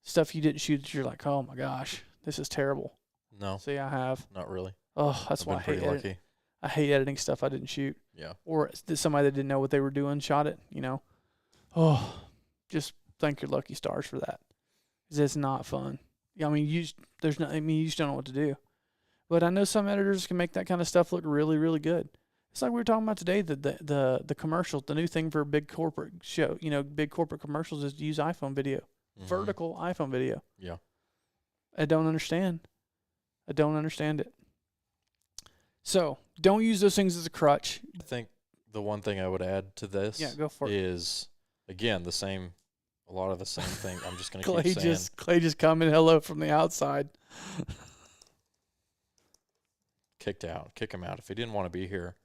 stuff you didn't shoot that you're like, oh my gosh, this is terrible? No. See, I have. Not really. Oh, that's why I hate editing. I hate editing stuff I didn't shoot. Yeah. Or somebody that didn't know what they were doing shot it, Oh, just thank your lucky stars for that. 'Cause it's not fun. I mean, you just don't know what to do. But I know some editors can make that kind of stuff look really, really good. It's like we were talking about today, the commercials, the new thing for big corporate show, big corporate commercials is to use iPhone video, vertical iPhone video. Yeah. I don't understand it. So don't use those things as a crutch. I think the one thing I would add to this go for it. is, again, a lot of the same thing. I'm just going to keep saying. Clay just coming hello from the outside. Kick him out. If he didn't want to be here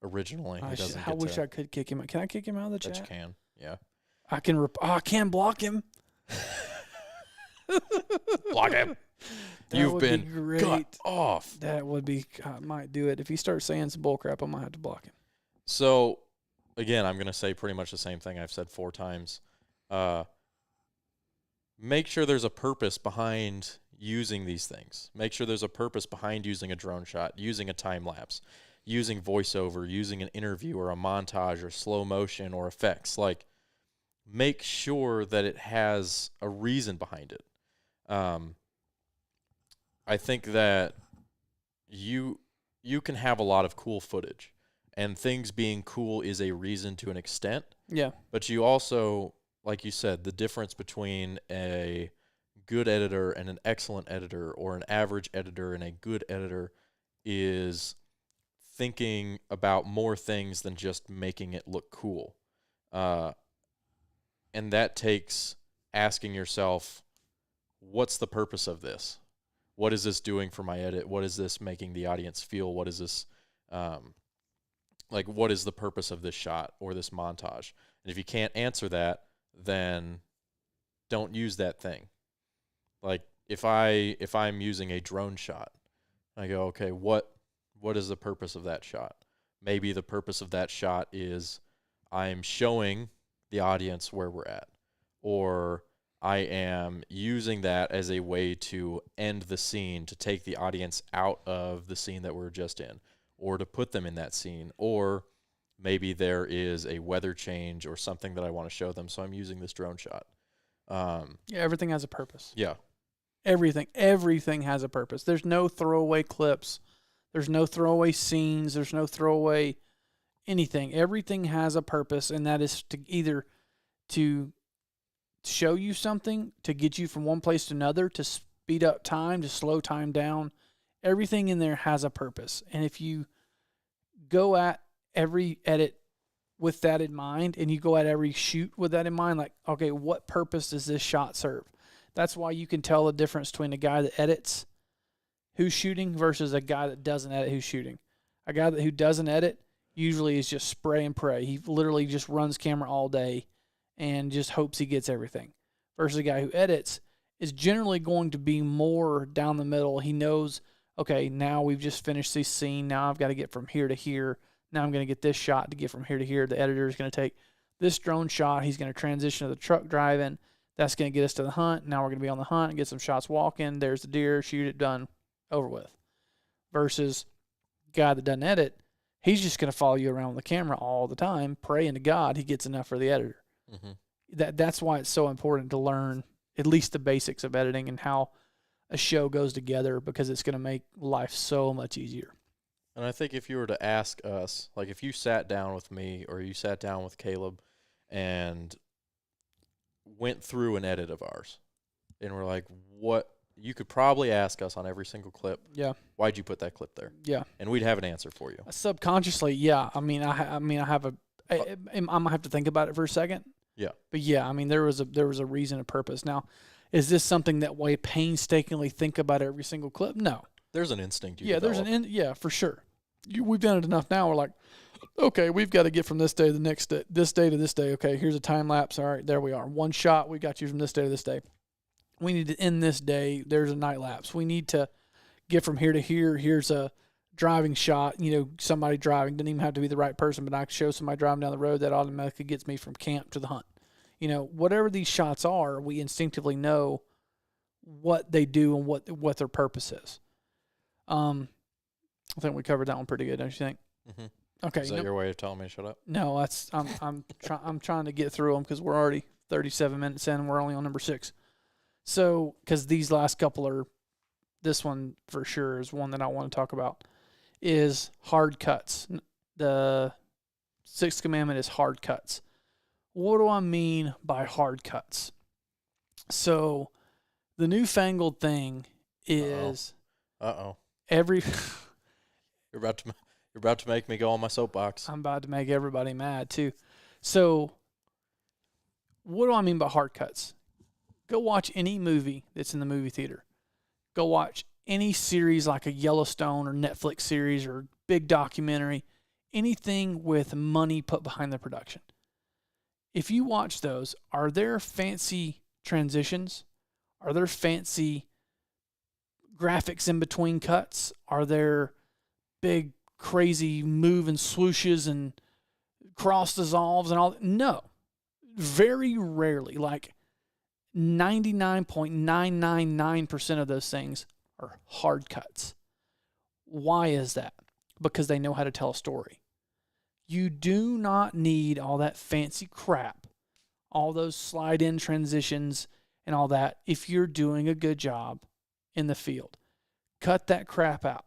originally, he doesn't I wish I could kick him out. Can I kick him out of the chat? That you can, yeah. I can block him. Block him. You've been great. Cut off. That would be, I might do it. If he starts saying some bullcrap, I might have to block him. So, again, I'm going to say pretty much the same thing I've said 4 times. Make sure there's a purpose behind using these things. Make sure there's a purpose behind using a drone shot, using a time lapse, using voiceover, using an interview or a montage or slow motion or effects. Like, make sure that it has a reason behind it. I think that you can have a lot of cool footage, and things being cool is a reason to an extent. Yeah. But you also, like you said, the difference between a good editor and an excellent editor, or an average editor and a good editor, is thinking about more things than just making it look cool. And that takes asking yourself, what's the purpose of this? What is this doing for my edit? What is this making the audience feel? What is this, what is the purpose of this shot or this montage? And if you can't answer that, then don't use that thing. Like, if I'm using a drone shot, I go, okay, what is the purpose of that shot? Maybe the purpose of that shot is I'm showing the audience where we're at, or I am using that as a way to end the scene, to take the audience out of the scene that we're just in, or to put them in that scene, or maybe there is a weather change or something that I want to show them, so I'm using this drone shot. Everything has a purpose. Yeah. Everything has a purpose. There's no throwaway clips. There's no throwaway scenes. There's no throwaway anything. Everything has a purpose, and that is to either to show you something, to get you from one place to another, to speed up time, to slow time down. Everything in there has a purpose. And if you go at every edit with that in mind, and you go at every shoot with that in mind, like, okay, what purpose does this shot serve? That's why you can tell the difference between a guy that edits who's shooting versus a guy that doesn't edit who's shooting. A guy who doesn't edit usually is just spray and pray. He literally just runs camera all day and just hopes he gets everything. Versus a guy who edits is generally going to be more down the middle. He knows, okay, now we've just finished this scene. Now I've got to get from here to here. Now I'm going to get this shot to get from here to here. The editor is going to take this drone shot. He's going to transition to the truck driving. That's going to get us to the hunt. Now we're going to be on the hunt and get some shots walking. There's the deer, shoot it, done, over with. Versus guy that doesn't edit, he's just going to follow you around with the camera all the time, praying to God he gets enough for the editor. Mm-hmm. That's why it's so important to learn at least the basics of editing and how a show goes together, because it's going to make life so much easier. And I think if you were to ask us, like if you sat down with me or you sat down with Caleb and went through an edit of ours and we're like, what, you could probably ask us on every single clip, yeah, why'd you put that clip there? Yeah. And we'd have an answer for you. Subconsciously, yeah. I have I'm gonna have to think about it for a second. Yeah. But yeah, I mean, there was a reason, a purpose. Now, is this something that we painstakingly think about every single clip? No. There's an instinct. Yeah, develop. yeah, for sure. We've done it enough now. We're like, okay, we've got to get from this day to the next day, this day to this day. Okay, here's a time lapse. All right, there we are. One shot. We got you from this day to this day. We need to end this day. There's a night lapse. We need to get from here to here. Here's a driving shot. Somebody driving. Doesn't even have to be the right person, but I can show somebody driving down the road that automatically gets me from camp to the hunt. Whatever these shots are, we instinctively know what they do and what their purpose is. I think we covered that one pretty good, don't you think? Mm-hmm. Okay. Is that your way of telling me to shut up? No, I'm trying to get through them because we're already 37 minutes in and we're only on number 6. So, because these last couple this one for sure is one that I want to talk about, is hard cuts. The 6th commandment is hard cuts. What do I mean by hard cuts? So, the newfangled thing is every You're about to make me go on my soapbox. I'm about to make everybody mad too. So, what do I mean by hard cuts? Go watch any movie that's in the movie theater. Go watch any series like a Yellowstone or Netflix series or big documentary, anything with money put behind the production. If you watch those, are there fancy transitions? Are there fancy graphics in between cuts? Are there big, crazy move and swooshes and cross dissolves and all? No. Very rarely, like 99.999% of those things are hard cuts. Why is that? Because they know how to tell a story. You do not need all that fancy crap, all those slide-in transitions and all that if you're doing a good job in the field. Cut that crap out.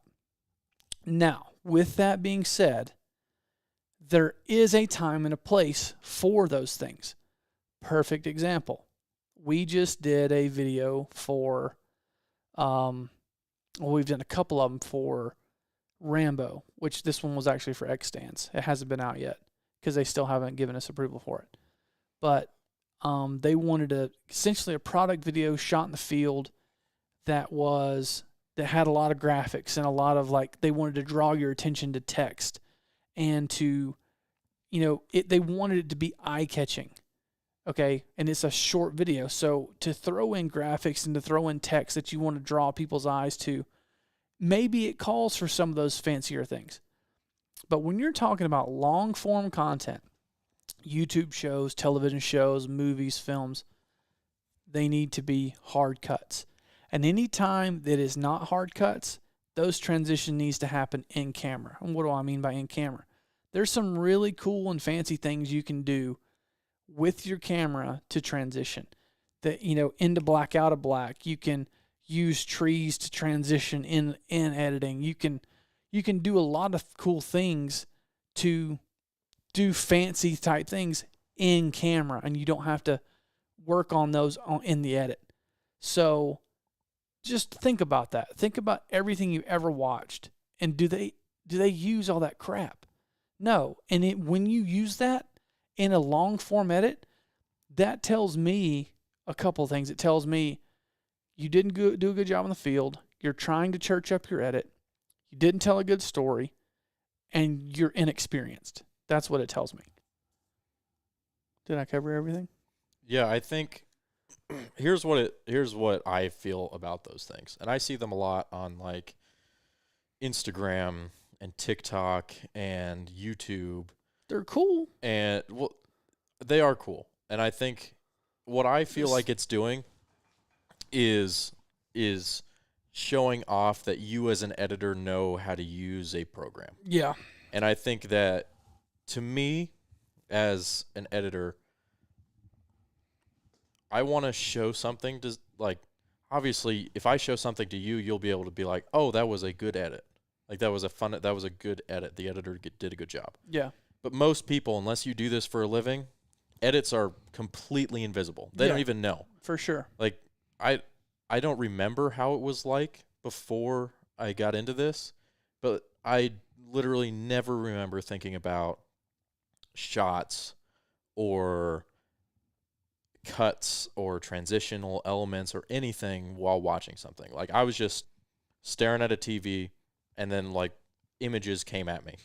Now, with that being said, there is a time and a place for those things. Perfect example. We just did a video for, we've done a couple of them for Rambo, which this one was actually for X stands. It hasn't been out yet because they still haven't given us approval for it. But they wanted essentially a product video shot in the field that had a lot of graphics and a lot of they wanted to draw your attention to text and to, they wanted it to be eye-catching. Okay, and it's a short video, so to throw in graphics and to throw in text that you want to draw people's eyes to, maybe it calls for some of those fancier things. But when you're talking about long-form content, YouTube shows, television shows, movies, films, they need to be hard cuts. And any time that is not hard cuts, those transition needs to happen in camera. And what do I mean by in camera? There's some really cool and fancy things you can do with your camera to transition. That into black, out of black. You can use trees to transition in editing. You can do a lot of cool things to do fancy type things in camera, and you don't have to work on those in the edit. So just think about that. Think about everything you ever watched, and do they use all that crap? No. And when you use that in a long form edit, that tells me a couple of things. It tells me you didn't do a good job in the field. You're trying to church up your edit. You didn't tell a good story, and you're inexperienced. That's what it tells me. Did I cover everything? Yeah, I think here's what I feel about those things. And I see them a lot on Instagram and TikTok and YouTube. They're cool. And they are cool. And I think what I feel like it's doing is showing off that you as an editor know how to use a program. Yeah. And I think that to me as an editor, I want to show something to obviously if I show something to you, you'll be able to be like, "Oh, that was a good edit." That was a good edit. The editor did a good job. Yeah. But most people, unless you do this for a living, edits are completely invisible. They don't even know. For sure. I don't remember how it was like before I got into this, but I literally never remember thinking about shots or cuts or transitional elements or anything while watching something. I was just staring at a TV and then images came at me.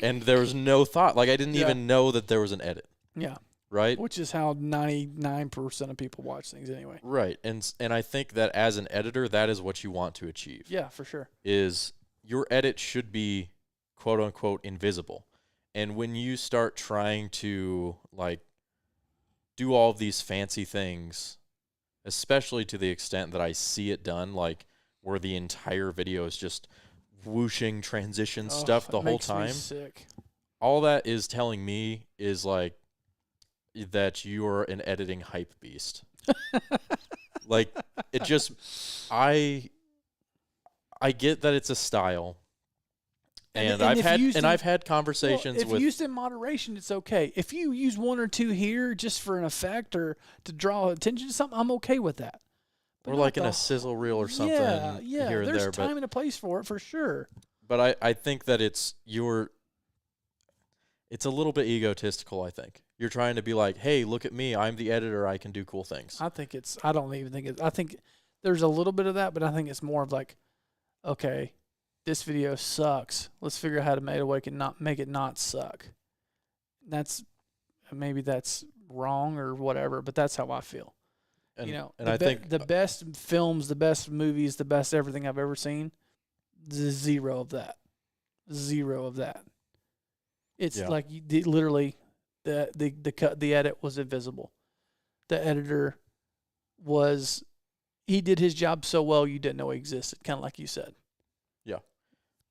And there was no thought. Like, I didn't Yeah. even know that there was an edit, Yeah. right? Which is how 99% of people watch things anyway. Right. And I think that as an editor, that is what you want to achieve. Yeah, for sure. Is your edit should be quote unquote invisible. And when you start trying to like do all of these fancy things, especially to the extent that I see it done, like where the entire video is just whooshing transition stuff the whole time. Makes me sick. All that is telling me is like that you're an editing hype beast. Like it just I get that it's a style. And I've had conversations if used in moderation, it's okay. If you use one or two here just for an effect or to draw attention to something, I'm okay with that. Or like in a sizzle reel or something here and there. There's time and a place for it for sure. But I think that it's a little bit egotistical, I think. You're trying to be like, hey, look at me. I'm the editor. I can do cool things. I think there's a little bit of that, but I think it's more of like, okay, this video sucks. Let's figure out how to make it not suck. Maybe that's wrong or whatever, but that's how I feel. And I think the best films, the best movies, the best everything I've ever seen, zero of that. It's like literally the edit was invisible. The editor he did his job so well you didn't know he existed, kind of like you said.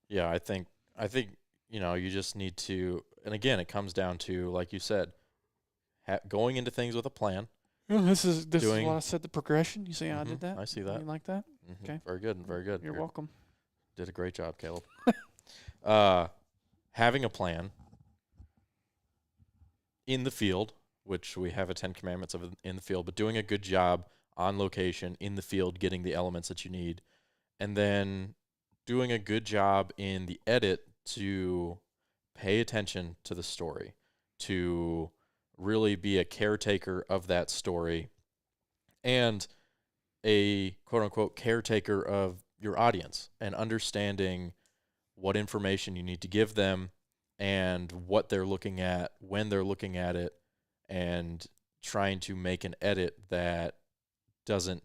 Yeah, I think you just need to, and again, it comes down to, like you said, going into things with a plan. This is why I said the progression. You see how I did that? I see that. You like that? Mm-hmm. Okay. Very good. Very good. You're welcome. Did a great job, Caleb. Having a plan in the field, which we have a 10 commandments of in the field, but doing a good job on location in the field, getting the elements that you need, and then doing a good job in the edit to pay attention to the story, to really be a caretaker of that story, and a quote-unquote caretaker of your audience, and understanding what information you need to give them and what they're looking at, when they're looking at it, and trying to make an edit that doesn't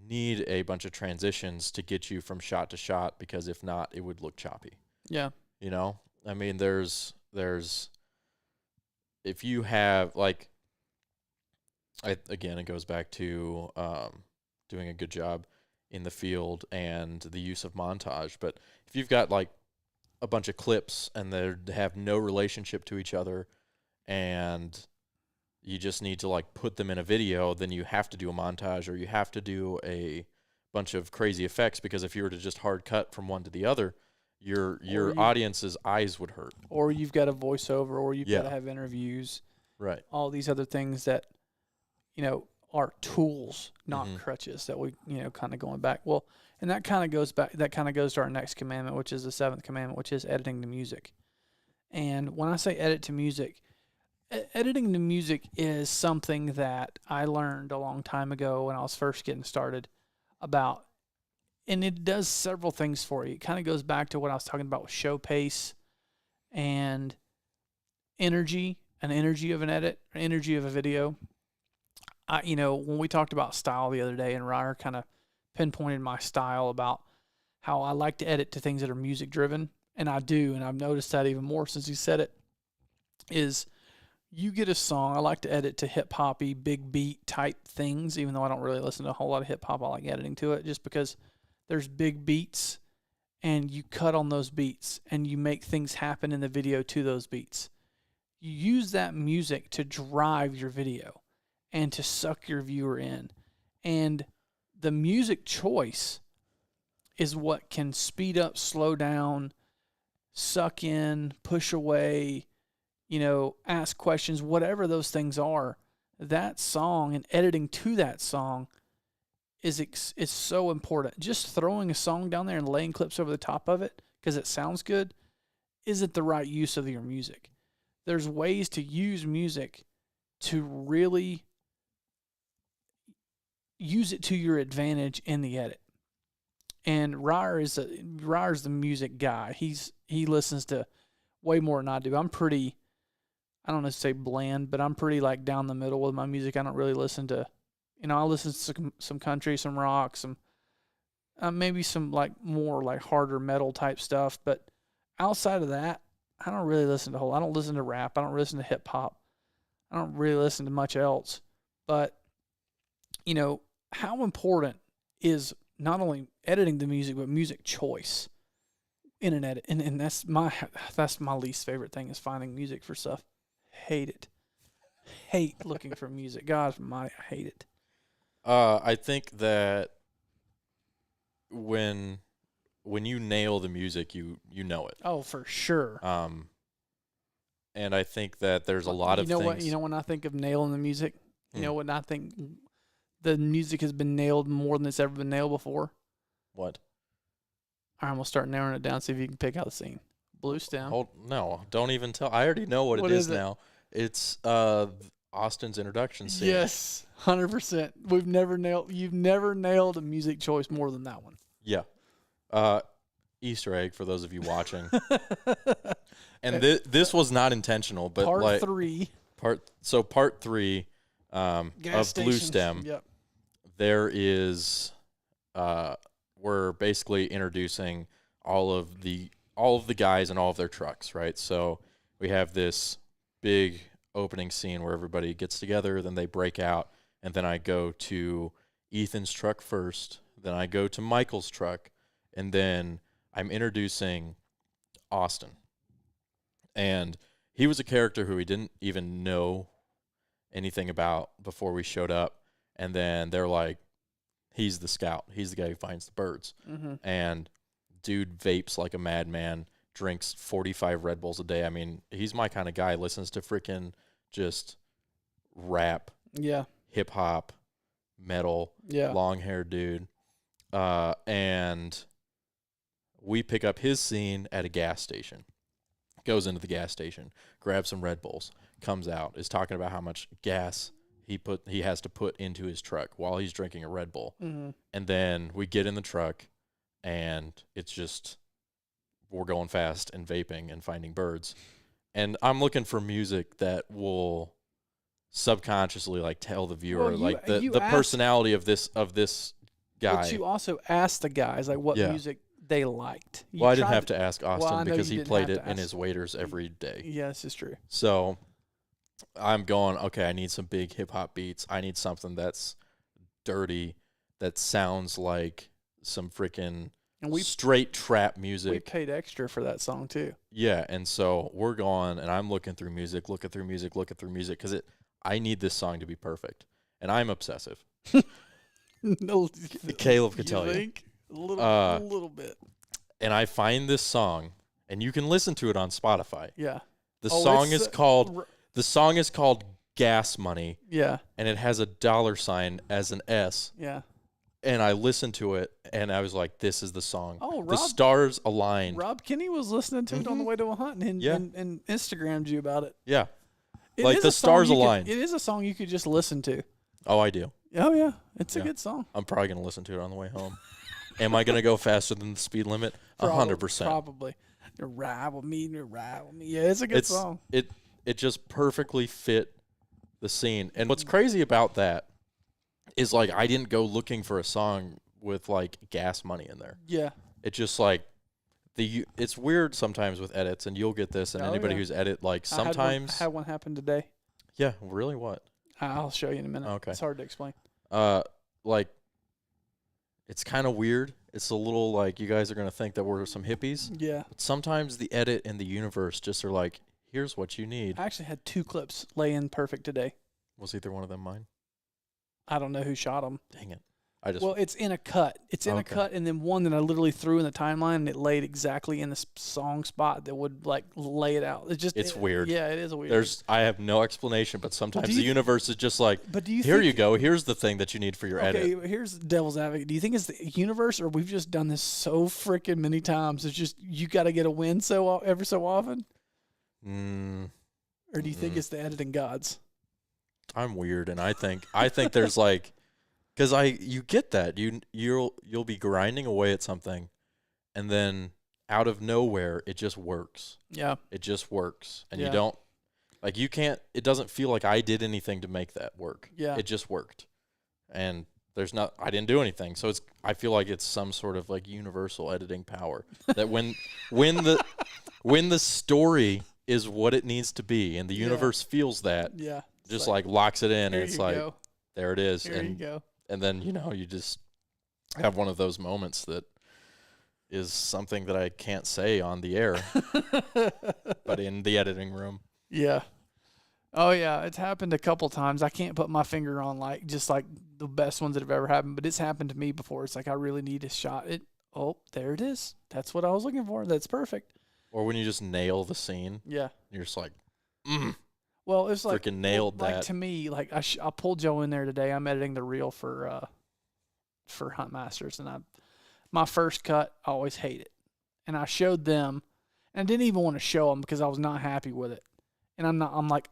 need a bunch of transitions to get you from shot to shot, because if not, it would look choppy. Yeah. I mean, there's if you have like, again, it goes back to doing a good job in the field and the use of montage. But if you've got like a bunch of clips and they have no relationship to each other, and you just need to like put them in a video, then you have to do a montage, or you have to do a bunch of crazy effects, because if you were to just hard cut from one to the other, your audience's eyes would hurt. Or you've got a voiceover, or you've got to have interviews. Right. All these other things that, are tools, not crutches, that we, kind of going back. Well, and that kind of goes to our next commandment, which is the 7th commandment, which is editing the music. And when I say edit to music, editing the music is something that I learned a long time ago when I was first getting started about, and it does several things for you. It kind of goes back to what I was talking about with show pace and energy of an edit, energy of a video. When we talked about style the other day, and Ryer kind of pinpointed my style about how I like to edit to things that are music driven, and I do, and I've noticed that even more since he said it, is you get a song. I like to edit to hip hoppy, big beat type things, even though I don't really listen to a whole lot of hip hop. I like editing to it just because there's big beats, and you cut on those beats, and you make things happen in the video to those beats. You use that music to drive your video and to suck your viewer in. And the music choice is what can speed up, slow down, suck in, push away, ask questions, whatever those things are. That song and editing to that song is so important. Just throwing a song down there and laying clips over the top of it because it sounds good isn't the right use of your music. There's ways to use music to really use it to your advantage in the edit. And Ryer's the music guy. He listens to way more than I do. I'm pretty, I don't know say bland, but I'm pretty like down the middle with my music. I don't really listen to, I listen to some country, some rock, some maybe some like more like harder metal type stuff. But outside of that, I don't really listen to I don't listen to rap. I don't listen to hip hop. I don't really listen to much else. But how important is not only editing the music but music choice in an edit? And that's my least favorite thing is finding music for stuff. Hate it. Hate looking for music. God, I hate it. I think that when you nail the music, you know it. Oh, for sure. And I think that there's a lot of things. When I think of nailing the music, when I think the music has been nailed more than it's ever been nailed before? What? All right, I'm going to start narrowing it down, see if you can pick out the scene. Blue Stem. No, don't even tell. I already know what it is now. It's Austin's introduction scene. Yes, 100%. You've never nailed a music choice more than that one. Yeah. Easter egg for those of you watching. And this was not intentional, but part 3 of Blue Stem. Yep. There is we're basically introducing all of the guys and all of their trucks, right? So we have this big opening scene where everybody gets together, then they break out, and then I go to Ethan's truck first, then I go to Michael's truck, and then I'm introducing Austin. And he was a character who we didn't even know anything about before we showed up. And then they're like, he's the scout. He's the guy who finds the birds. Mm-hmm. And dude vapes like a madman, drinks 45 Red Bulls a day. I mean, he's my kind of guy. Listens to freaking just rap, hip-hop, metal, long-haired dude. And we pick up his scene at a gas station. Goes into the gas station, grabs some Red Bulls, comes out, is talking about how much gas he has to put into his truck while he's drinking a Red Bull. Mm-hmm. And then we get in the truck, and it's just we're going fast and vaping and finding birds. And I'm looking for music that will subconsciously like tell the viewer the personality of this guy. But you also asked the guys like what music they liked. I didn't have to ask Austin because he played it in his waiters every day. Yeah, this is true. So I'm going, okay, I need some big hip-hop beats. I need something that's dirty, that sounds like some freaking straight trap music. We paid extra for that song, too. Yeah, and so we're going, and I'm looking through music, because I need this song to be perfect. And I'm obsessive. No, Caleb could tell you. A little bit. And I find this song, and you can listen to it on Spotify. Yeah. The song is called Gas Money. Yeah. And it has a $sign as an S. Yeah. And I listened to it, and I was like, this is the song. Oh, the stars aligned. Rob Kinney was listening to it on the way to a hunt and Instagrammed you about it. Yeah. Like the stars aligned. It is a song you could just listen to. Oh, I do. Oh, yeah. It's a good song. I'm probably going to listen to it on the way home. Am I going to go faster than the speed limit? 100%. Probably. Ride with me. Yeah, it's a good song. It just perfectly fit the scene. And what's crazy about that is, like, I didn't go looking for a song with, like, Gas Money in there. Yeah. It's just, like, it's weird sometimes with edits, and you'll get this, and anybody who's like, sometimes. I had one happen today. Yeah, really? What? I'll show you in a minute. Okay. It's hard to explain. Like, it's kind of weird. It's a little like you guys are going to think that we're some hippies. Yeah. But sometimes the edit and the universe just are like, here's what you need. I actually had 2 clips lay in perfect today. Was either one of them mine? I don't know who shot them. Dang it. Well, it's in a cut. It's in a cut, and then one that I literally threw in the timeline, and it laid exactly in the song spot that would like lay it out. It's weird. Yeah, it is weird. I have no explanation, but sometimes the universe is just like, here you go. Here's the thing that you need for your edit. Okay, here's devil's advocate. Do you think it's the universe, or we've just done this so freaking many times? It's just you got to get a win every so often. Or do you think it's the editing gods? I'm weird, and I think there's like. Because you get that you'll be grinding away at something, and then out of nowhere, it just works. Yeah. It just works. And Yeah. you don't, like, you can't, it doesn't feel like I did anything to make that work. Yeah. It just worked. And I didn't do anything. So I feel like it's some sort of like universal editing power that when the story is what it needs to be and the universe feels that, yeah, just like locks it in, and it's like, go. there it is. Here you go. And then, you just have one of those moments that is something that I can't say on the air, but in the editing room. Yeah. Oh, yeah. It's happened a couple times. I can't put my finger on, just the best ones that have ever happened, but it's happened to me before. It's like I really need a shot. Oh, there it is. That's what I was looking for. That's perfect. Or when you just nail the scene. Yeah. You're just like, Well, it's like freaking nailed that. Like to me, like I pulled Joe in there today. I'm editing the reel for Hunt Masters, and my first cut, I always hate it. And I showed them, and I didn't even want to show them because I was not happy with it. And I'm like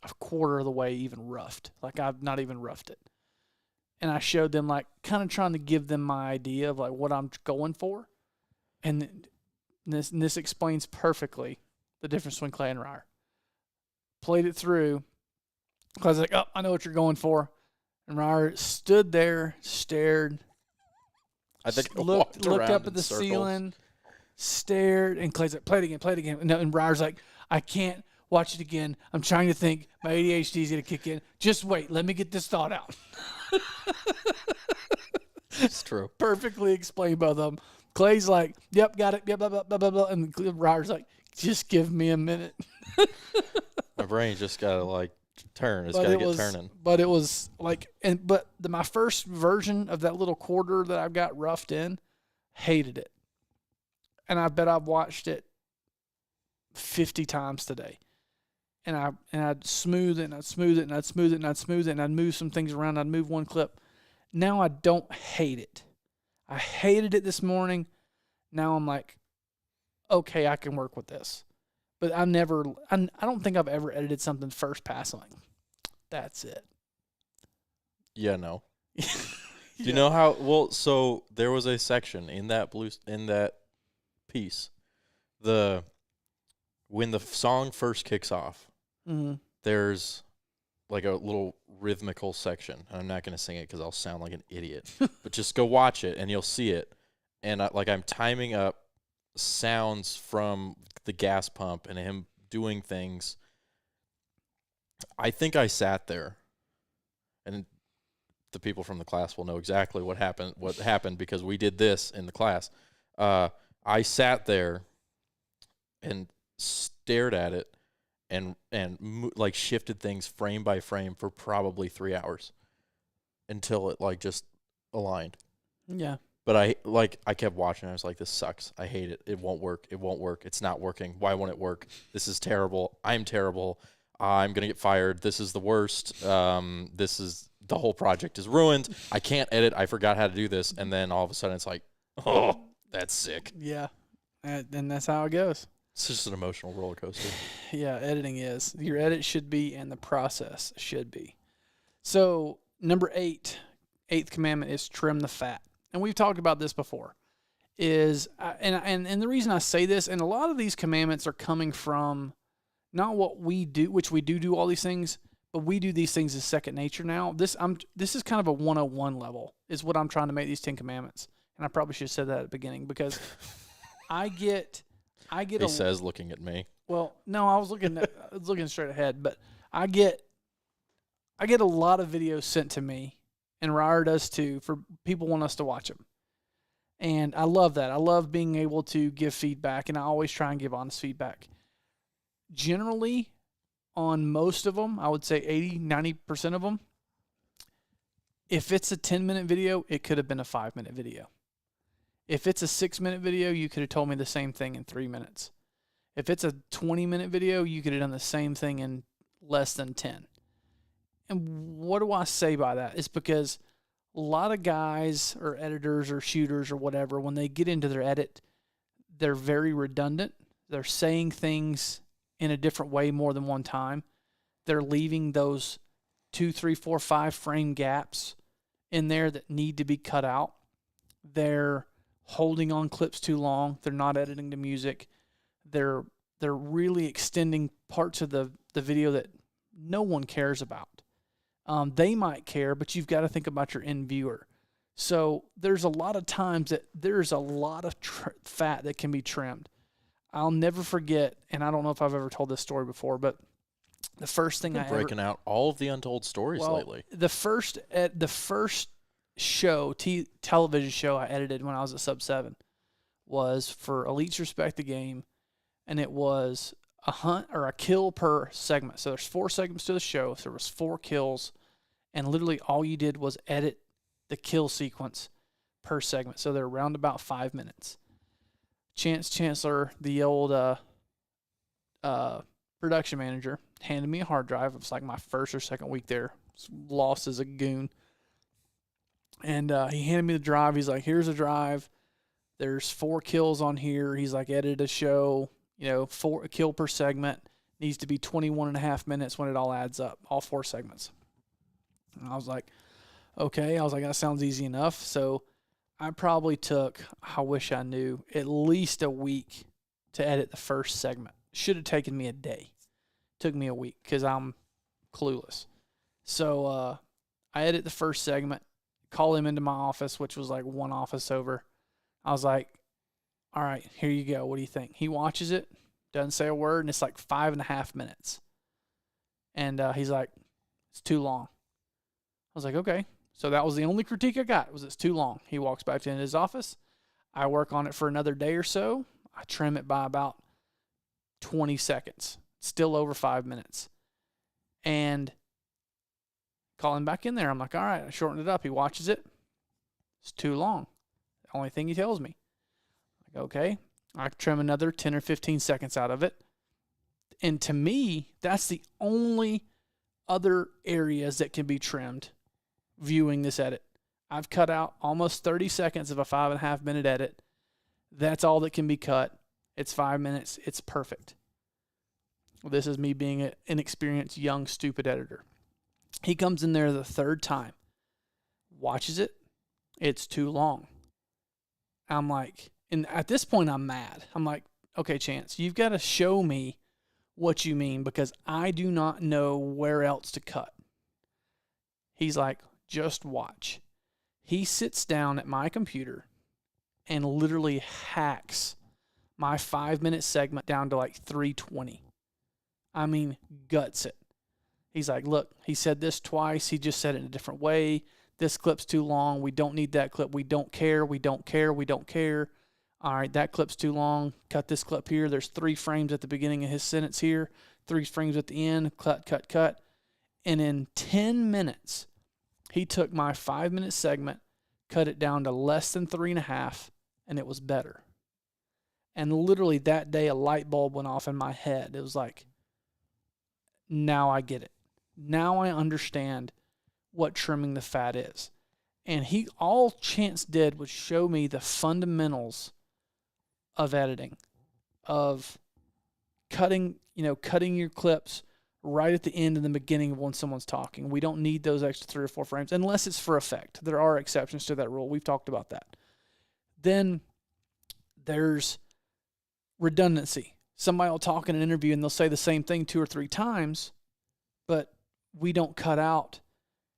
a quarter of the way even roughed. Like I've not even roughed it. And I showed them, like, kind of trying to give them my idea of like what I'm going for. And this explains perfectly the difference between clay and Ryer. Played it through. I was like, oh, I know what you're going for. And Ryer stood there, stared. I think looked up at the ceiling, stared, and Clay's like, play it again. And Ryer's like, I can't watch it again. I'm trying to think. My ADHD is going to kick in. Just wait. Let me get this thought out. It's true. Perfectly explained both of them. Clay's like, yep, got it. Yep, blah, blah, blah, blah, blah. And Ryer's like, just give me a minute. My brain just got to, like, turn. It's got to get turning. But it was like, my first version of that little quarter that I've got roughed in, hated it. And I bet I've watched it 50 times today. And I'd smooth it, and I'd smooth it, and I'd smooth it, and I'd smooth it, and I'd move some things around. I'd move one clip. Now I don't hate it. I hated it this morning. Now I'm like, okay, I can work with this. But I don't think I've ever edited something first pass. I'm like, that's it. Yeah, no. Do you know how? Well, so there was a section in that piece, when the song first kicks off, there's like a little rhythmical section. I'm not going to sing it because I'll sound like an idiot. But just go watch it and you'll see it. And I'm timing up sounds from the gas pump and him doing things. I think I sat there, and the people from the class will know exactly what happened because we did this in the class. I sat there and stared at it and like shifted things frame by frame for probably 3 hours until it like just aligned. Yeah. But I kept watching. I was like, this sucks. I hate it. It won't work. It won't work. It's not working. Why won't it work? This is terrible. I'm terrible. I'm going to get fired. This is the worst. The whole project is ruined. I can't edit. I forgot how to do this. And then all of a sudden it's like, oh, that's sick. Yeah. And that's how it goes. It's just an emotional roller coaster. Yeah, editing is. Your edit should be, and the process should be. So, number 8, 8th commandment is trim the fat. And we've talked about this before. And the reason I say this, and a lot of these commandments are coming from not what we do, which we do all these things, but we do these things as second nature now. This is kind of a 101 level, is what I'm trying to make these 10 commandments. And I probably should have said that at the beginning because I get. He says, looking at me. Well, no, I was looking straight ahead, but I get a lot of videos sent to me, and Ryer does too, for people want us to watch them. And I love that. I love being able to give feedback, and I always try and give honest feedback. Generally, on most of them, I would say 80, 90% of them, if it's a 10-minute video, it could have been a 5-minute video. If it's a 6-minute video, you could have told me the same thing in 3 minutes. If it's a 20-minute video, you could have done the same thing in less than 10. And what do I say by that? It's because a lot of guys or editors or shooters or whatever, when they get into their edit, they're very redundant. They're saying things in a different way more than one time. They're leaving those 2, 3, 4, 5 frame gaps in there that need to be cut out. They're holding on clips too long. They're not editing the music. They're really extending parts of the video that no one cares about. They might care, but you've got to think about your end viewer. So there's a lot of times that there's a lot of fat that can be trimmed. I'll never forget, and I don't know if I've ever told this story before, but the first thing You've been breaking out all of the untold stories lately. The first show, television show I edited when I was at Sub 7 was for Elites Respect the Game, and it was a hunt or a kill per segment. So there's 4 segments to the show, so there was 4 kills, and literally all you did was edit the kill sequence per segment. So they're around about 5 minutes. Chance Chancellor, the old production manager, handed me a hard drive. It was like my first or second week there. Lost as a goon. And he handed me the drive. He's like, here's a drive. There's 4 kills on here. He's like, edit a show, 4 kill per segment. Needs to be 21 and a half minutes when it all adds up, all 4 segments. And I was like, okay. I was like, that sounds easy enough. So I probably took, I wish I knew, at least a week to edit the first segment. Should have taken me a day. Took me a week because I'm clueless. So I edit the first segment, call him into my office, which was like one office over. I was like, all right, here you go. What do you think? He watches it, doesn't say a word, and it's like 5.5 minutes. And he's like, it's too long. I was like, okay. So that was the only critique I got, was it's too long. He walks back into his office. I work on it for another day or so. I trim it by about 20 seconds. Still over 5 minutes. And call him back in there. I'm like, all right, I shortened it up. He watches it. It's too long. The only thing he tells me. Like, okay. I trim another 10 or 15 seconds out of it. And to me, that's the only other areas that can be trimmed viewing this edit. I've cut out almost 30 seconds of a 5.5 minute edit. That's all that can be cut. It's 5 minutes. It's perfect. This is me being an inexperienced, young, stupid editor. He comes in there the third time, watches it. It's too long. I'm like, and at this point, I'm mad. I'm like, okay, Chance, you've got to show me what you mean because I do not know where else to cut. He's like, just watch. He sits down at my computer and literally hacks my 5 minute segment down to like 3:20. I mean, guts it. He's like, look, he said this twice. He just said it in a different way. This clip's too long. We don't need that clip. We don't care. We don't care. We don't care. All right, that clip's too long. Cut this clip here. There's 3 frames at the beginning of his sentence here, 3 frames at the end. Cut, cut, cut. And in 10 minutes, he took my 5 minute segment, cut it down to less than 3.5, and it was better. And literally that day, a light bulb went off in my head. It was like, now I get it. Now I understand what trimming the fat is. And all Chance did was show me the fundamentals of editing, of cutting your clips right at the end and the beginning of when someone's talking. We don't need those extra 3 or 4 frames unless it's for effect. There are exceptions to that rule. We've talked about that. Then there's redundancy. Somebody will talk in an interview and they'll say the same thing 2 or 3 times, but we don't cut out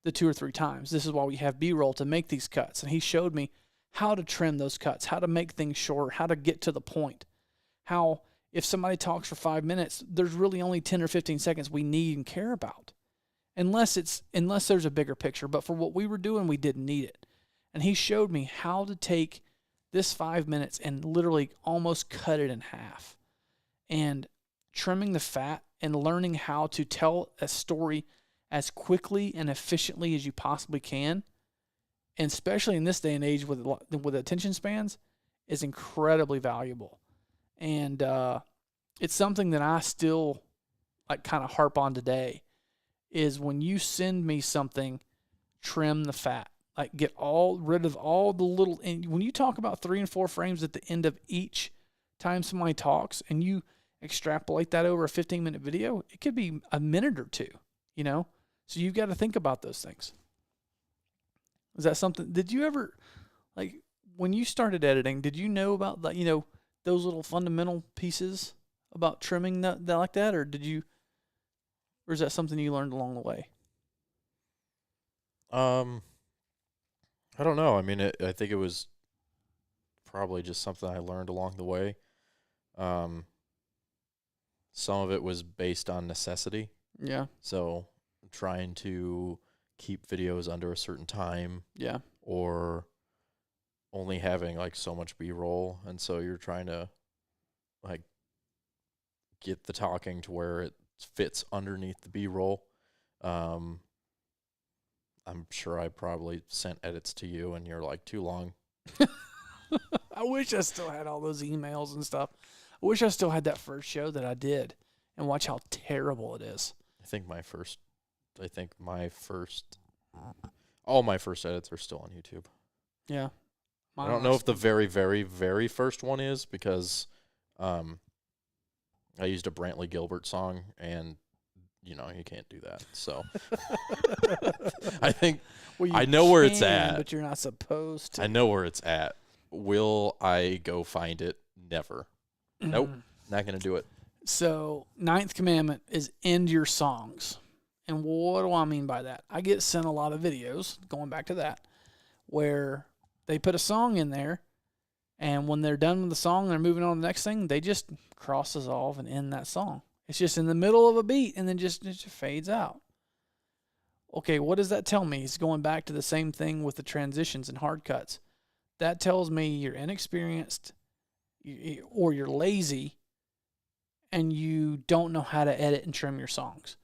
the 2 or 3 times. This is why we have B-roll to make these cuts. And he showed me how to trim those cuts, how to make things short, how to get to the point. How if somebody talks for 5 minutes, there's really only 10 or 15 seconds we need and care about. Unless there's a bigger picture. But for what we were doing, we didn't need it. And he showed me how to take this 5 minutes and literally almost cut it in half. And trimming the fat and learning how to tell a story as quickly and efficiently as you possibly can, and especially in this day and age with attention spans, is incredibly valuable. And it's something that I still like kind of harp on today, is when you send me something, trim the fat. Like get rid of all the little, and when you talk about 3 and 4 frames at the end of each time somebody talks and you extrapolate that over a 15-minute video, it could be a minute or 2, So you've got to think about those things. Is that something, did you ever, like, when you started editing, did you know about that? Those little fundamental pieces about trimming that like that, or or is that something you learned along the way? I don't know. I mean, I think it was probably just something I learned along the way. Um, some of it was based on necessity. Yeah. So trying to keep videos under a certain time, Yeah. or only having like so much B-roll, and so you're trying to like get the talking to where it fits underneath the B-roll. I'm sure I probably sent edits to you and you're like, too long. I wish I still had all those emails and stuff. I wish I still had that first show that I did, and watch how terrible it is. I think all my first edits are still on YouTube. Yeah. I don't know if the very, very, very first one is, because I used a Brantley Gilbert song, and you can't do that. So I think I know where it's at, but you're not supposed to. I know where it's at. Will I go find it? Never. Nope. Not going to do it. So, 9th commandment is end your songs. And what do I mean by that? I get sent a lot of videos, going back to that, where they put a song in there, and when they're done with the song and they're moving on to the next thing, they just cross dissolve and end that song. It's just in the middle of a beat, and then it just fades out. Okay, what does that tell me? It's going back to the same thing with the transitions and hard cuts. That tells me you're inexperienced, or you're lazy, and you don't know how to edit and trim your songs.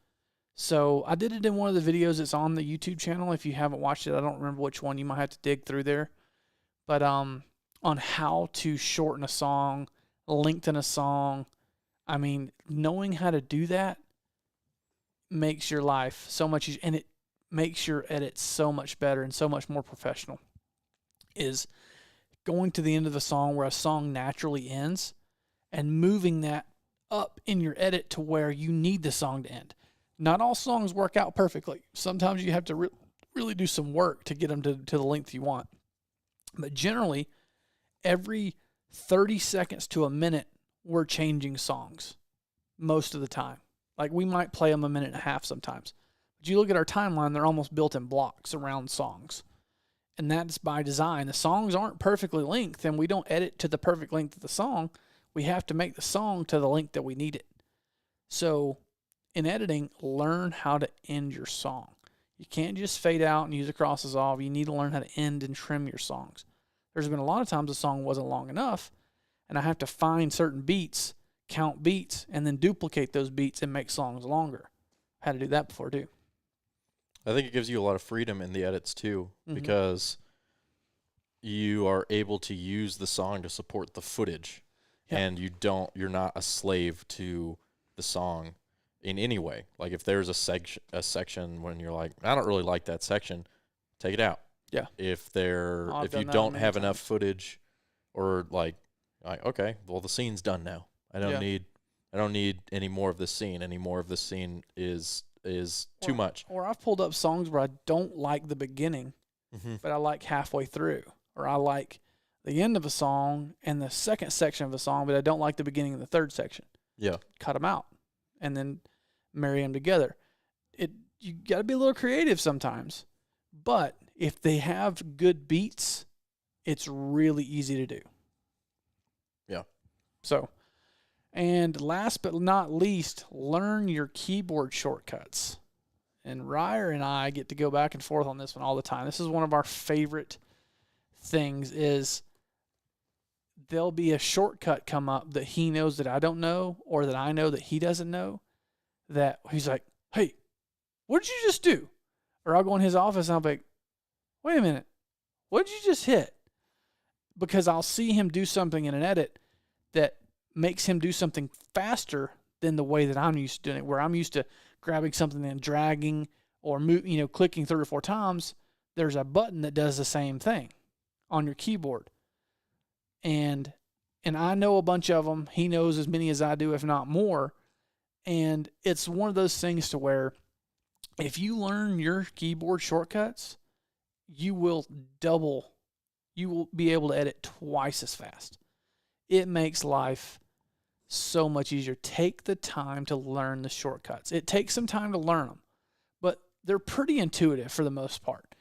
So I did it in one of the videos that's on the YouTube channel. If you haven't watched it, I don't remember which one. You might have to dig through there. But on how to shorten a song, lengthen a song. I mean, knowing how to do that makes your life so much easier, and it makes your edits so much better and so much more professional. Is going to the end of the song where a song naturally ends and moving that up in your edit to where you need the song to end. Not all songs work out perfectly. Sometimes you have to really do some work to get them to the length you want. But generally, every 30 seconds to a minute, we're changing songs most of the time. Like, we might play them a minute and a half sometimes. But you look at our timeline, they're almost built in blocks around songs. And that's by design. The songs aren't perfectly length, and we don't edit to the perfect length of the song. We have to make the song to the length that we need it. So in editing, learn how to end your song. You can't just fade out and use a cross dissolve. You need to learn how to end and trim your songs. There's been a lot of times the song wasn't long enough, and I have to find certain beats, count beats, and then duplicate those beats and make songs longer. I had to do that before too. I think it gives you a lot of freedom in the edits too, because you are able to use the song to support the footage, and you're not a slave to the song in any way. Like, if there's a section when you're like, I don't really like that section, take it out. Yeah. If you don't have enough footage, or like, okay, well, the scene's done now. I don't need any more of this scene. Any more of this scene is too much. Or I've pulled up songs where I don't like the beginning, but I like halfway through. Or I like the end of a song and the second section of a song, but I don't like the beginning of the third section. Yeah. Cut them out and then marry them together. You got to be a little creative sometimes, but if they have good beats, it's really easy to do. Yeah. So, and last but not least, learn your keyboard shortcuts. And Ryer and I get to go back and forth on this one all the time. This is one of our favorite things. Is there'll be a shortcut come up that he knows that I don't know, or that I know that he doesn't know, that he's like, hey, what did you just do? Or I'll go in his office and I'll be like, wait a minute, what did you just hit? Because I'll see him do something in an edit that makes him do something faster than the way that I'm used to doing it, where I'm used to grabbing something and dragging or clicking 3 or 4 times. There's a button that does the same thing on your keyboard. And I know a bunch of them. He knows as many as I do, if not more. And it's one of those things to where if you learn your keyboard shortcuts, you will double you will be able to edit twice as fast. It makes life so much easier. Take the time to learn the shortcuts. It takes some time to learn them, but they're pretty intuitive for the most part.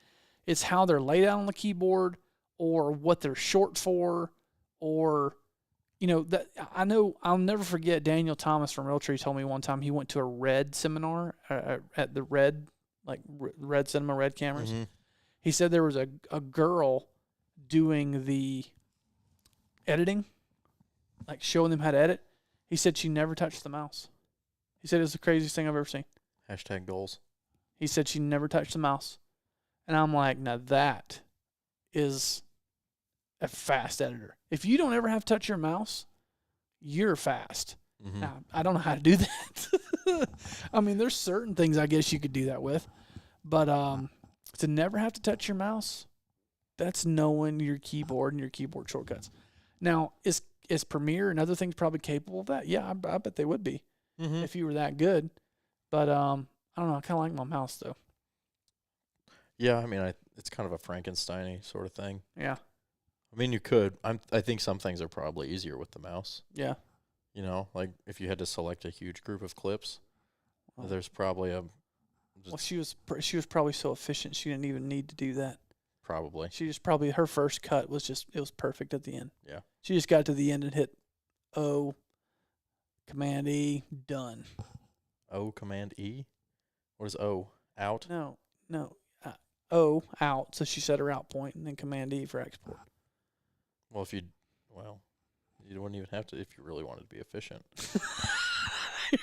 It's how they're laid out on the keyboard or what they're short for, or, that I know I'll never forget Daniel Thomas from Realtree told me one time he went to a Red seminar at the Red, like Red Cinema, Red cameras. Mm-hmm. He said there was a girl doing the editing, like showing them how to edit. He said she never touched the mouse. He said it's the craziest thing I've ever seen. Hashtag goals. He said she never touched the mouse. And I'm like, now that is a fast editor. If you don't ever have to touch your mouse, you're fast. Mm-hmm. Now, I don't know how to do that. I mean, there's certain things I guess you could do that with. But to never have to touch your mouse, that's knowing your keyboard and your keyboard shortcuts. Now, is Premiere and other things probably capable of that? Yeah, I bet they would be if you were that good. But I don't know. I kind of like my mouse, though. Yeah, I mean, it's kind of a Frankenstein-y sort of thing. Yeah. I mean, you could. I think some things are probably easier with the mouse. Yeah. Like if you had to select a huge group of clips, there's probably a. Well, she was probably so efficient she didn't even need to do that. Probably. She just probably her first cut was it was perfect at the end. Yeah. She just got to the end and hit O, Command E, done. O, Command E. What is O? Out. No. O, out. So she set her out point, and then Command E for export. Well, you wouldn't even have to if you really wanted to be efficient.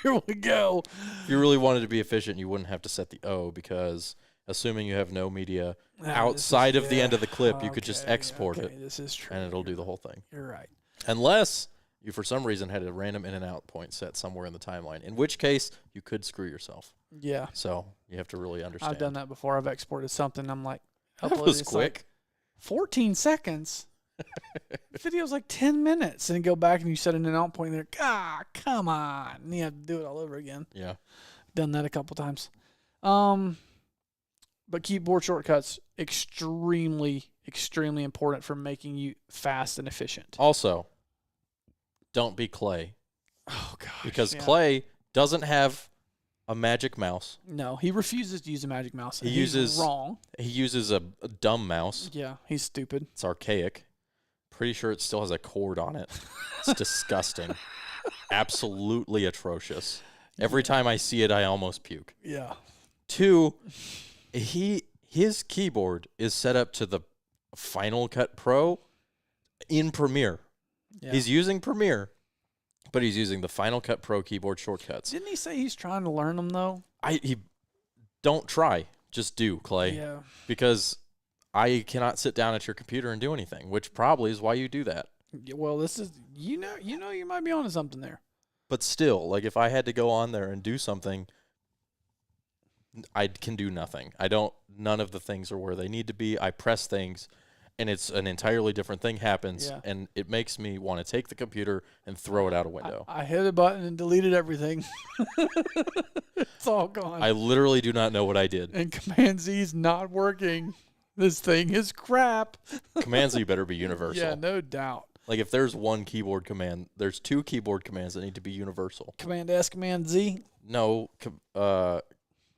Here we go. If you really wanted to be efficient, you wouldn't have to set the O, because assuming you have no media outside of the end of the clip, you could just export it. This is true. And it'll do the whole thing. You're right. Unless you, for some reason, had a random in and out point set somewhere in the timeline, in which case you could screw yourself. Yeah. So you have to really understand. I've done that before. I've exported something. I'm like, That was quick. Like 14 seconds. The video's like 10 minutes, and go back and you set an out point there. Come on. And you have to do it all over again. Yeah. Done that a couple times. But keyboard shortcuts, extremely, extremely important for making you fast and efficient. Also, don't be Clay. Oh, gosh. Because Clay doesn't have a magic mouse. No, he refuses to use a magic mouse. He's wrong. He uses a dumb mouse. Yeah, he's stupid. It's archaic. Pretty sure it still has a cord on it. It's disgusting. Absolutely atrocious. Every time I see it, I almost puke. Yeah. 2, his keyboard is set up to the Final Cut Pro in Premiere. Yeah. He's using Premiere, but he's using the Final Cut Pro keyboard shortcuts. Didn't he say he's trying to learn them, though? Don't try. Just do, Clay. Yeah. Because I cannot sit down at your computer and do anything, which probably is why you do that. Well, this is, you might be onto something there. But still, like, if I had to go on there and do something, I can do nothing. None of the things are where they need to be. I press things, and it's an entirely different thing happens, and it makes me want to take the computer and throw it out a window. I hit a button and deleted everything. It's all gone. I literally do not know what I did. And Command Z is not working. This thing is crap. Command Z better be universal. Yeah, no doubt. Like, if there's one keyboard command, there's 2 keyboard commands that need to be universal. Command S, Command Z? No,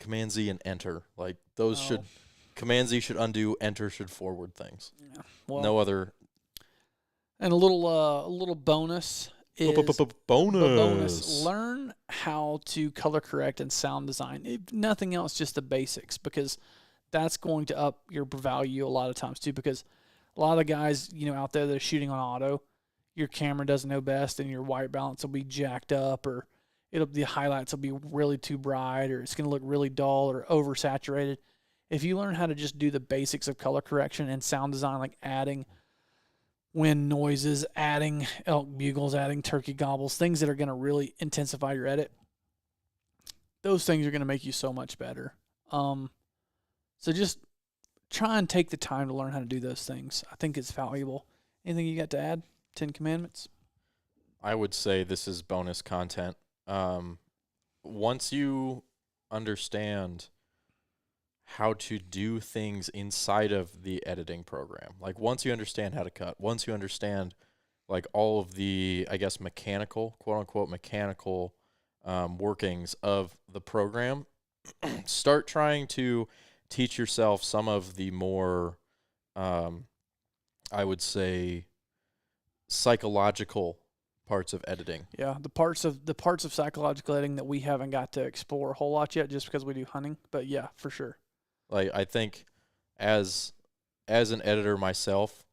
Command Z and Enter. Like, those should... Command Z should undo, Enter should forward things. Yeah. Well, no other... And a little bonus is... Bonus. Learn how to color correct and sound design. If nothing else, just the basics, because that's going to up your value a lot of times, too, because a lot of the guys, out there that are shooting on auto, your camera doesn't know best, and your white balance will be jacked up, or the highlights will be really too bright, or it's going to look really dull or oversaturated. If you learn how to just do the basics of color correction and sound design, like adding wind noises, adding elk bugles, adding turkey gobbles, things that are going to really intensify your edit, those things are going to make you so much better. So just try and take the time to learn how to do those things. I think it's valuable. Anything you got to add? 10 Commandments? I would say this is bonus content. Once you understand how to do things inside of the editing program. Like once you understand how to cut, once you understand like all of the, I guess, mechanical, quote unquote, mechanical workings of the program, start trying to teach yourself some of the more, I would say, psychological parts of editing. Yeah, the parts of psychological editing that we haven't got to explore a whole lot yet, just because we do hunting. But yeah, for sure. Like I think, as an editor myself,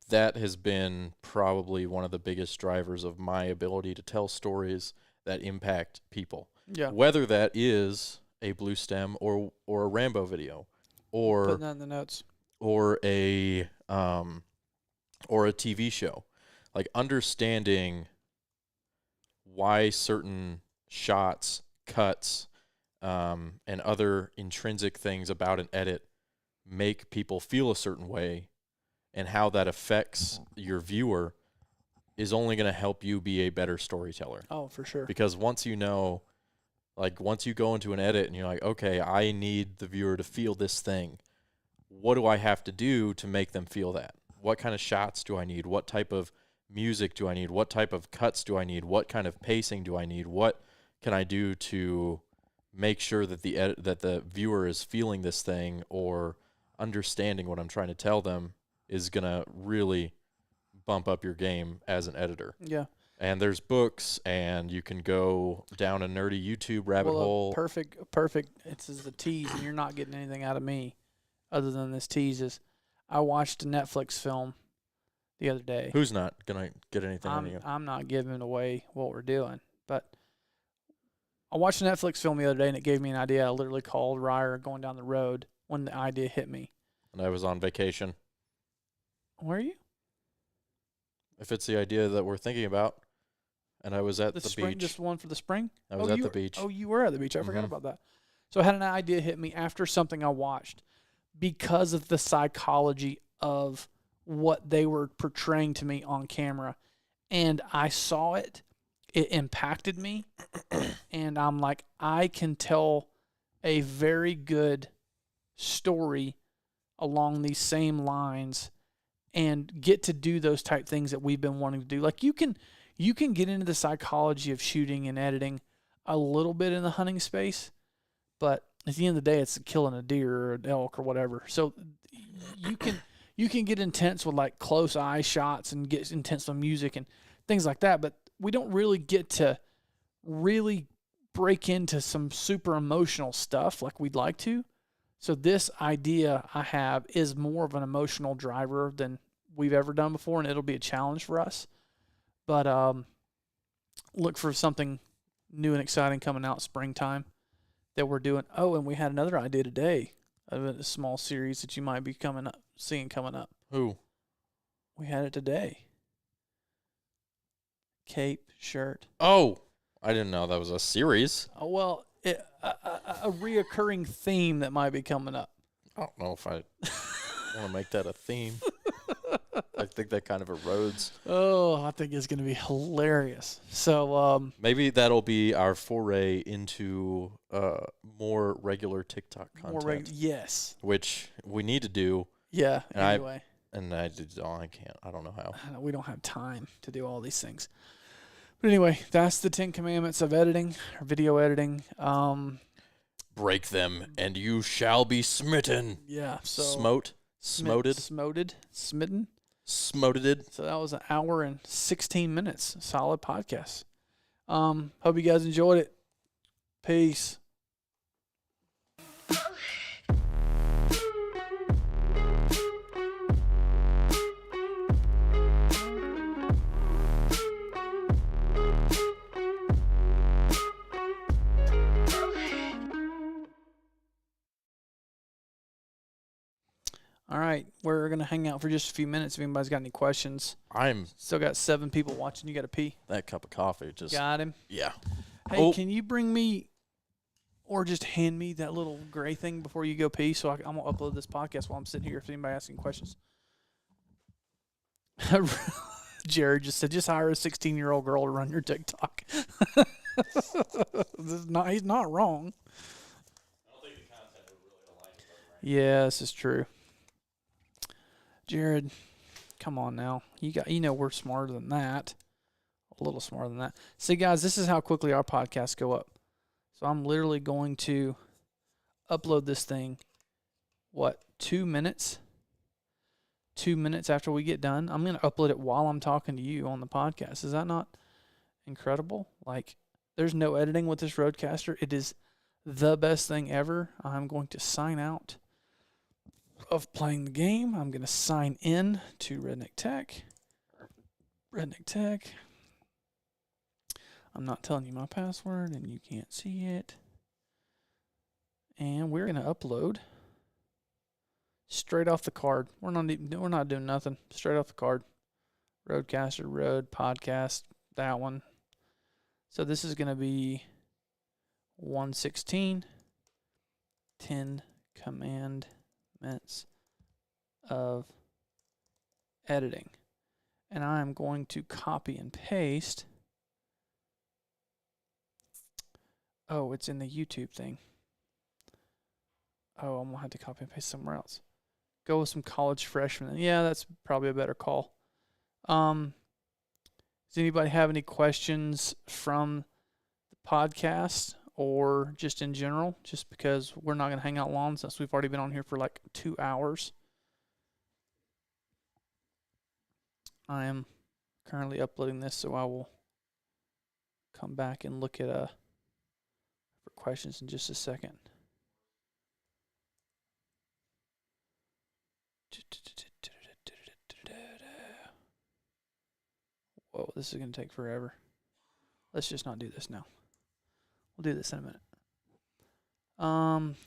that has been probably one of the biggest drivers of my ability to tell stories that impact people. Yeah, Whether that is a Blue Stem or a Rambo video, or putting that in the notes. or a TV show, like understanding why certain shots, cuts, and other intrinsic things about an edit make people feel a certain way, and how that affects your viewer is only going to help you be a better storyteller. Oh, for sure. Because once you know, like once you go into an edit and you're like, okay, I need the viewer to feel this thing. What do I have to do to make them feel that? What kind of shots do I need? What type of music do I need? What type of cuts do I need? What kind of pacing do I need? What can I do to make sure that the viewer is feeling this thing or understanding what I'm trying to tell them is going to really bump up your game as an editor. Yeah. And there's books, and you can go down a nerdy YouTube rabbit hole. Perfect. This is a tease, and you're not getting anything out of me other than this tease. Is I watched a Netflix film the other day. Who's not going to get anything out of you? I'm not giving away what we're doing, but I watched a Netflix film the other day, and it gave me an idea. I literally called Ryer going down the road when the idea hit me. And I was on vacation. Where are you? If it's the idea that we're thinking about, and I was at the spring, beach. Just one for the spring? I was at the beach. Oh, you were at the beach. I forgot about that. So I had an idea hit me after something I watched because of the psychology of what they were portraying to me on camera. And I saw it. It impacted me. And I'm like, I can tell a very good story along these same lines and get to do those type things that we've been wanting to do. Like you can get into the psychology of shooting and editing a little bit in the hunting space, but at the end of the day, it's killing a deer or an elk or whatever. So you can get intense with like close eye shots and get intense on music and things like that, but we don't really get to really break into some super emotional stuff like we'd like to. So this idea I have is more of an emotional driver than we've ever done before, and it'll be a challenge for us. But look for something new and exciting coming out springtime that we're doing. Oh, and we had another idea today of a small series that you might be seeing coming up. Who? We had it today. Cape, shirt. Oh, I didn't know that was a series. Oh, well, a reoccurring theme that might be coming up. I don't know if I want to make that a theme. I think that kind of erodes. Oh, I think it's going to be hilarious. So maybe that'll be our foray into more regular TikTok content. Yes. Which we need to do. Yeah, and anyway. I can't. I don't know how. We don't have time to do all these things. But anyway, that's the 10 Commandments of editing, or video editing. Break them, and you shall be smitten. Yeah. So Smoted. Smitten. Smoted. So that was an hour and 16 minutes. Solid podcast. Hope you guys enjoyed it. Peace. All right, we're going to hang out for just a few minutes if anybody's got any questions. I'm still got 7 people watching. You got to pee? That cup of coffee just... Got him? Yeah. Hey, Can you bring me or just hand me that little gray thing before you go pee so I'm going to upload this podcast while I'm sitting here if anybody asking questions? Jared just said, just hire a 16-year-old girl to run your TikTok. He's not wrong. I don't think the content would really Yeah, this is true. Jared, come on now. You know we're smarter than that. A little smarter than that. See, guys, this is how quickly our podcasts go up. So I'm literally going to upload this thing, 2 minutes? 2 minutes after we get done. I'm going to upload it while I'm talking to you on the podcast. Is that not incredible? Like, there's no editing with this Rodecaster. It is the best thing ever. I'm going to sign out of playing the game. I'm going to sign in to Redneck Tech. Redneck Tech. I'm not telling you my password, and you can't see it. And we're going to upload straight off the card. We're not doing nothing. Straight off the card. Rodecaster, Rode, podcast, that one. So this is going to be 116, 10 commandments of editing. And I'm going to copy and paste. Oh, it's in the YouTube thing. Oh, I'm going to have to copy and paste somewhere else. Go with some college freshmen. Yeah, that's probably a better call. Does anybody have any questions from the podcast or just in general? Just because we're not going to hang out long since we've already been on here for like 2 hours. I am currently uploading this, so I will come back and look at for questions in just a second. Whoa, this is going to take forever. Let's just not do this now. We'll do this in a minute.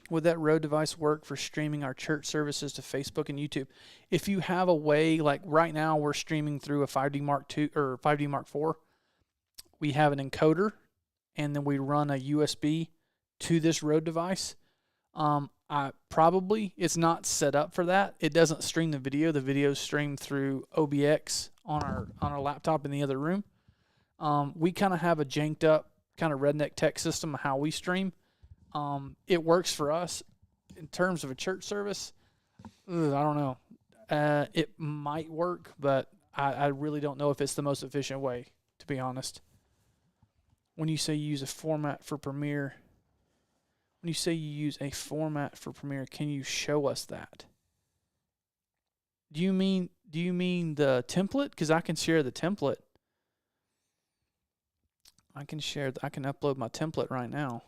Would that Rode device work for streaming our church services to Facebook and YouTube? If you have a way, like right now we're streaming through a 5D Mark II or 5D Mark IV. We have an encoder, and then we run a USB to this Rode device. It's not set up for that. It doesn't stream the video. The video's streamed through OBX on our laptop in the other room. We kind of have a janked up kind of Redneck Tech system of how we stream. It works for us. In terms of a church service, I don't know. It might work, but I really don't know if it's the most efficient way, to be honest. When you say you use a format for Premiere, can you show us that? Do you mean the template? Because I can share the template. I can upload my template right now.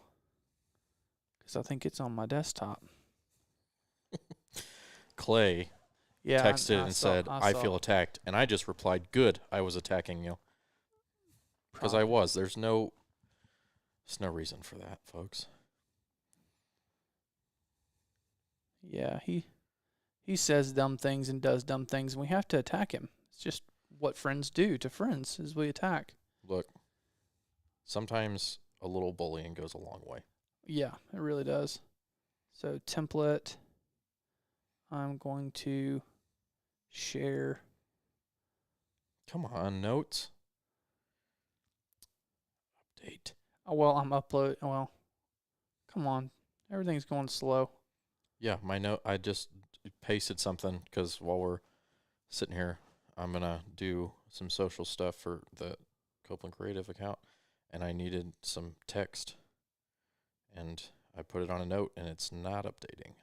Because I think it's on my desktop. Clay texted and said, I feel attacked. And I just replied, good, I was attacking you. Because I was. There's no reason for that, folks. Yeah, he says dumb things and does dumb things, and we have to attack him. It's just what friends do to friends, is we attack. Look, sometimes a little bullying goes a long way. Yeah, it really does. So template, I'm going to share. Come on, notes. Update. Oh, well, I'm uploading. Well, come on. Everything's going slow. Yeah, my note, I just pasted something because while we're sitting here, I'm going to do some social stuff for the Copeland Creative account, and I needed some text. And I put it on a note, and it's not updating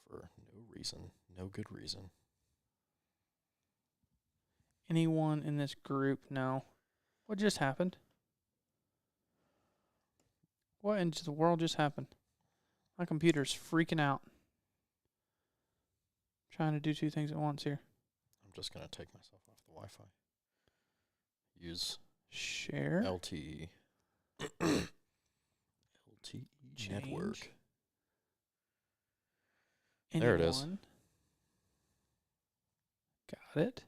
for no reason, no good reason. Anyone in this group know what just happened? What in the world just happened? My computer's freaking out. Trying to do two things at once here. I'm just going to take myself off the Wi-Fi. Use share LTE. Change. Network. Anyone? There it is. Got it.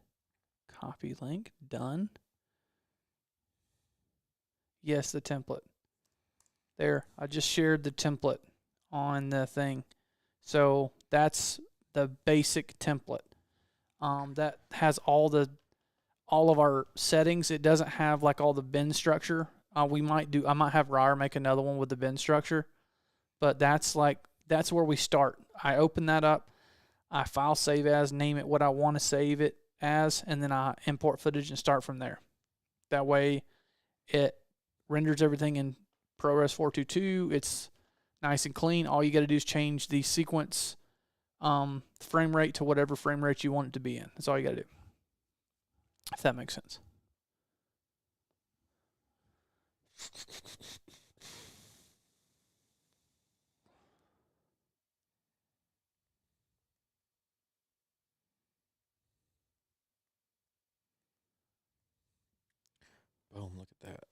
Copy link. Done. Yes, the template. There. I just shared the template on the thing. So that's the basic template. That has all of our settings. It doesn't have like all the bin structure. I might have Ryer make another one with the bin structure, but that's like that's where we start. I open that up, I file save as, name it what I want to save it as, and then I import footage and start from there. That way it renders everything in ProRes 422. It's nice and clean. All you got to do is change the sequence frame rate to whatever frame rate you want it to be in. That's all you got to do. If that makes sense. Boom, look at that.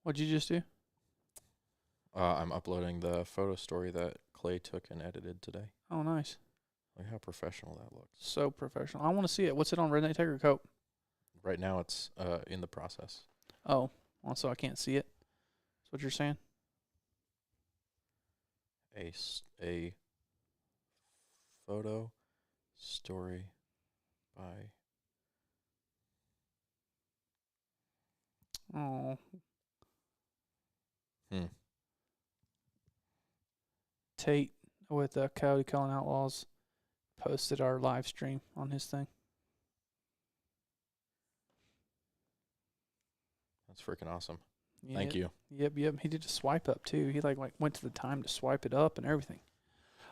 What'd you just do? I'm uploading the photo story that Clay took and edited today. Oh, nice. Look how professional that looks. So professional. I want to see it. What's it on, Redneck Tech or Cope? Right now it's in the process. Oh, well, so I can't see it. That's what you're saying? A photo story by... Oh. Tate with Coyote Calling Outlaws posted our live stream on his thing. That's freaking awesome. Yeah, Thank you. Yep. He did a swipe up too. He like went to the time to swipe it up and everything.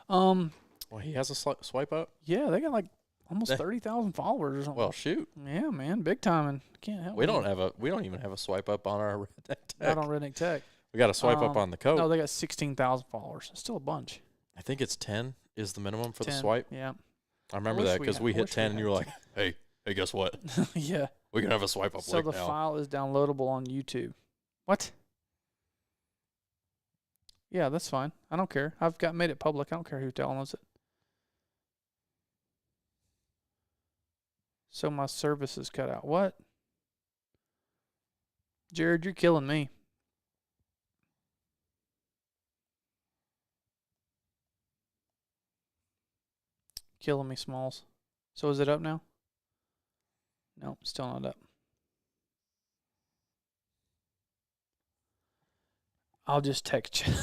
Well, he has a swipe up? Yeah, they got like almost 30,000 followers or something. Well, shoot. Yeah, man, big time, and can't help. We don't even have a swipe up on our Redneck Tech. Not on Redneck Tech. We got a swipe up on the Coke. No, they got 16,000 followers. It's still a bunch. I think it's 10 is the minimum for 10, the swipe. Yeah. I remember that because we hit 10 and you were like, hey, guess what? Yeah. We can have a swipe up So link the now. file is downloadable on YouTube. What? Yeah, that's fine. I don't care. I've made it public. I don't care who downloads it. So my service is cut out. What? Jared, you're killing me. Killing me, Smalls. So is it up now? No, still not up. I'll just text you.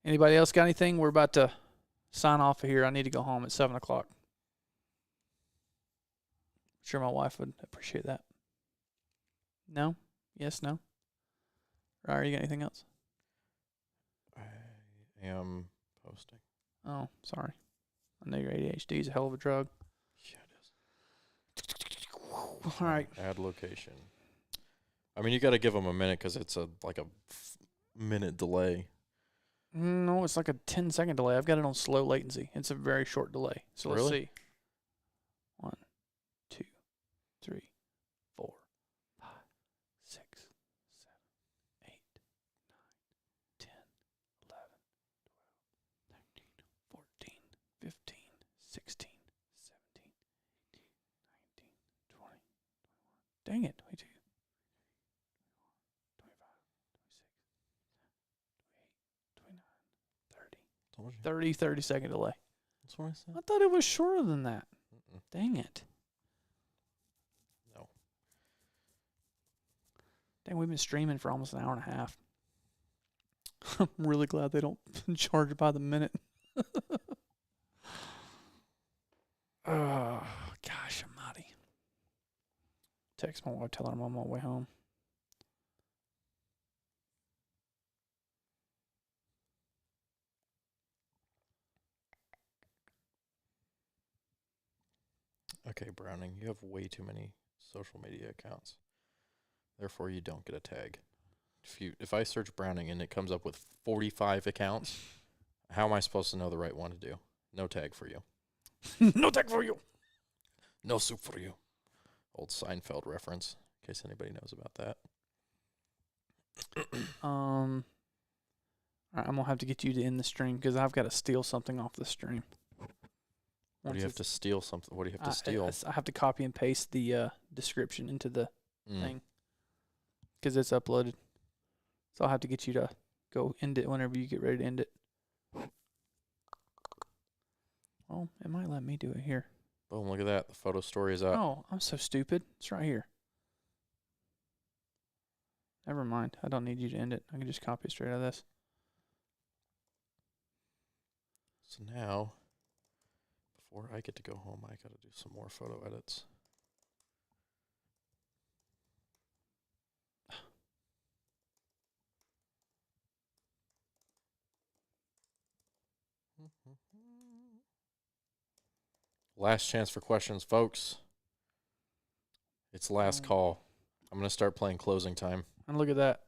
Anybody else got anything? We're about to sign off of here. I need to go home at 7 o'clock. Sure, my wife would appreciate that. No? Yes, no? Ryan, you got anything else? I am posting. Oh, sorry. I know your ADHD is a hell of a drug. Yeah, it is. All right. Add location. I mean, you got to give them a minute because it's like a minute delay. No, it's like a 10-second delay. I've got it on slow latency. It's a very short delay. So let's see. 1, 2, 3, 4, 5, 6, 7, 8, 9, 10, 11, 12, 13, 14, 15, 16, 17, 18, 19, 20, 21. Dang it. 22. 30-second delay. That's what I said. I thought it was shorter than that. Dang it. No. Dang, we've been streaming for almost an hour and a half. I'm really glad they don't charge by the minute. Oh, gosh almighty. Text my wife, tell her I'm on my way home. Okay, Browning, you have way too many social media accounts. Therefore, you don't get a tag. If I search Browning and it comes up with 45 accounts, how am I supposed to know the right one to do? No tag for you. No tag for you. No soup for you. Old Seinfeld reference, in case anybody knows about that. All right, I'm going to have to get you to end the stream because I've got to steal something off the stream. What do you have to steal something? What do you have to steal? I have to copy and paste the description into the thing because it's uploaded. So I'll have to get you to go end it whenever you get ready to end it. Oh, it might let me do it here. Boom, look at that. The photo story is up. Oh, I'm so stupid. It's right here. Never mind. I don't need you to end it. I can just copy it straight out of this. So now, before I get to go home, I got to do some more photo edits. Last chance for questions, folks. It's last call. I'm going to start playing closing time. And look at that.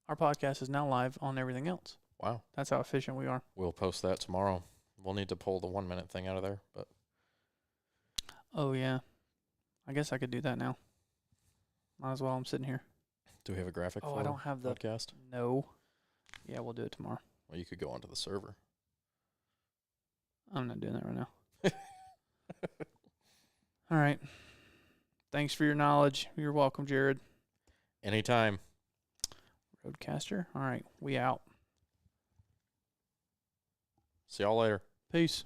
Our podcast is now live on everything else. Wow. That's how efficient we are. We'll post that tomorrow. We'll need to pull the 1 minute thing out of there, but Oh, yeah. I guess I could do that now. Might as well. I'm sitting here. do we have a graphic Oh, for I don't have the podcast? No. Yeah, we'll do it tomorrow. Well, you could go onto the server. I'm not doing that right now. All right. Thanks for your knowledge. You're welcome, Jared. Anytime. Roadcaster. All right. We out. See y'all later. Peace.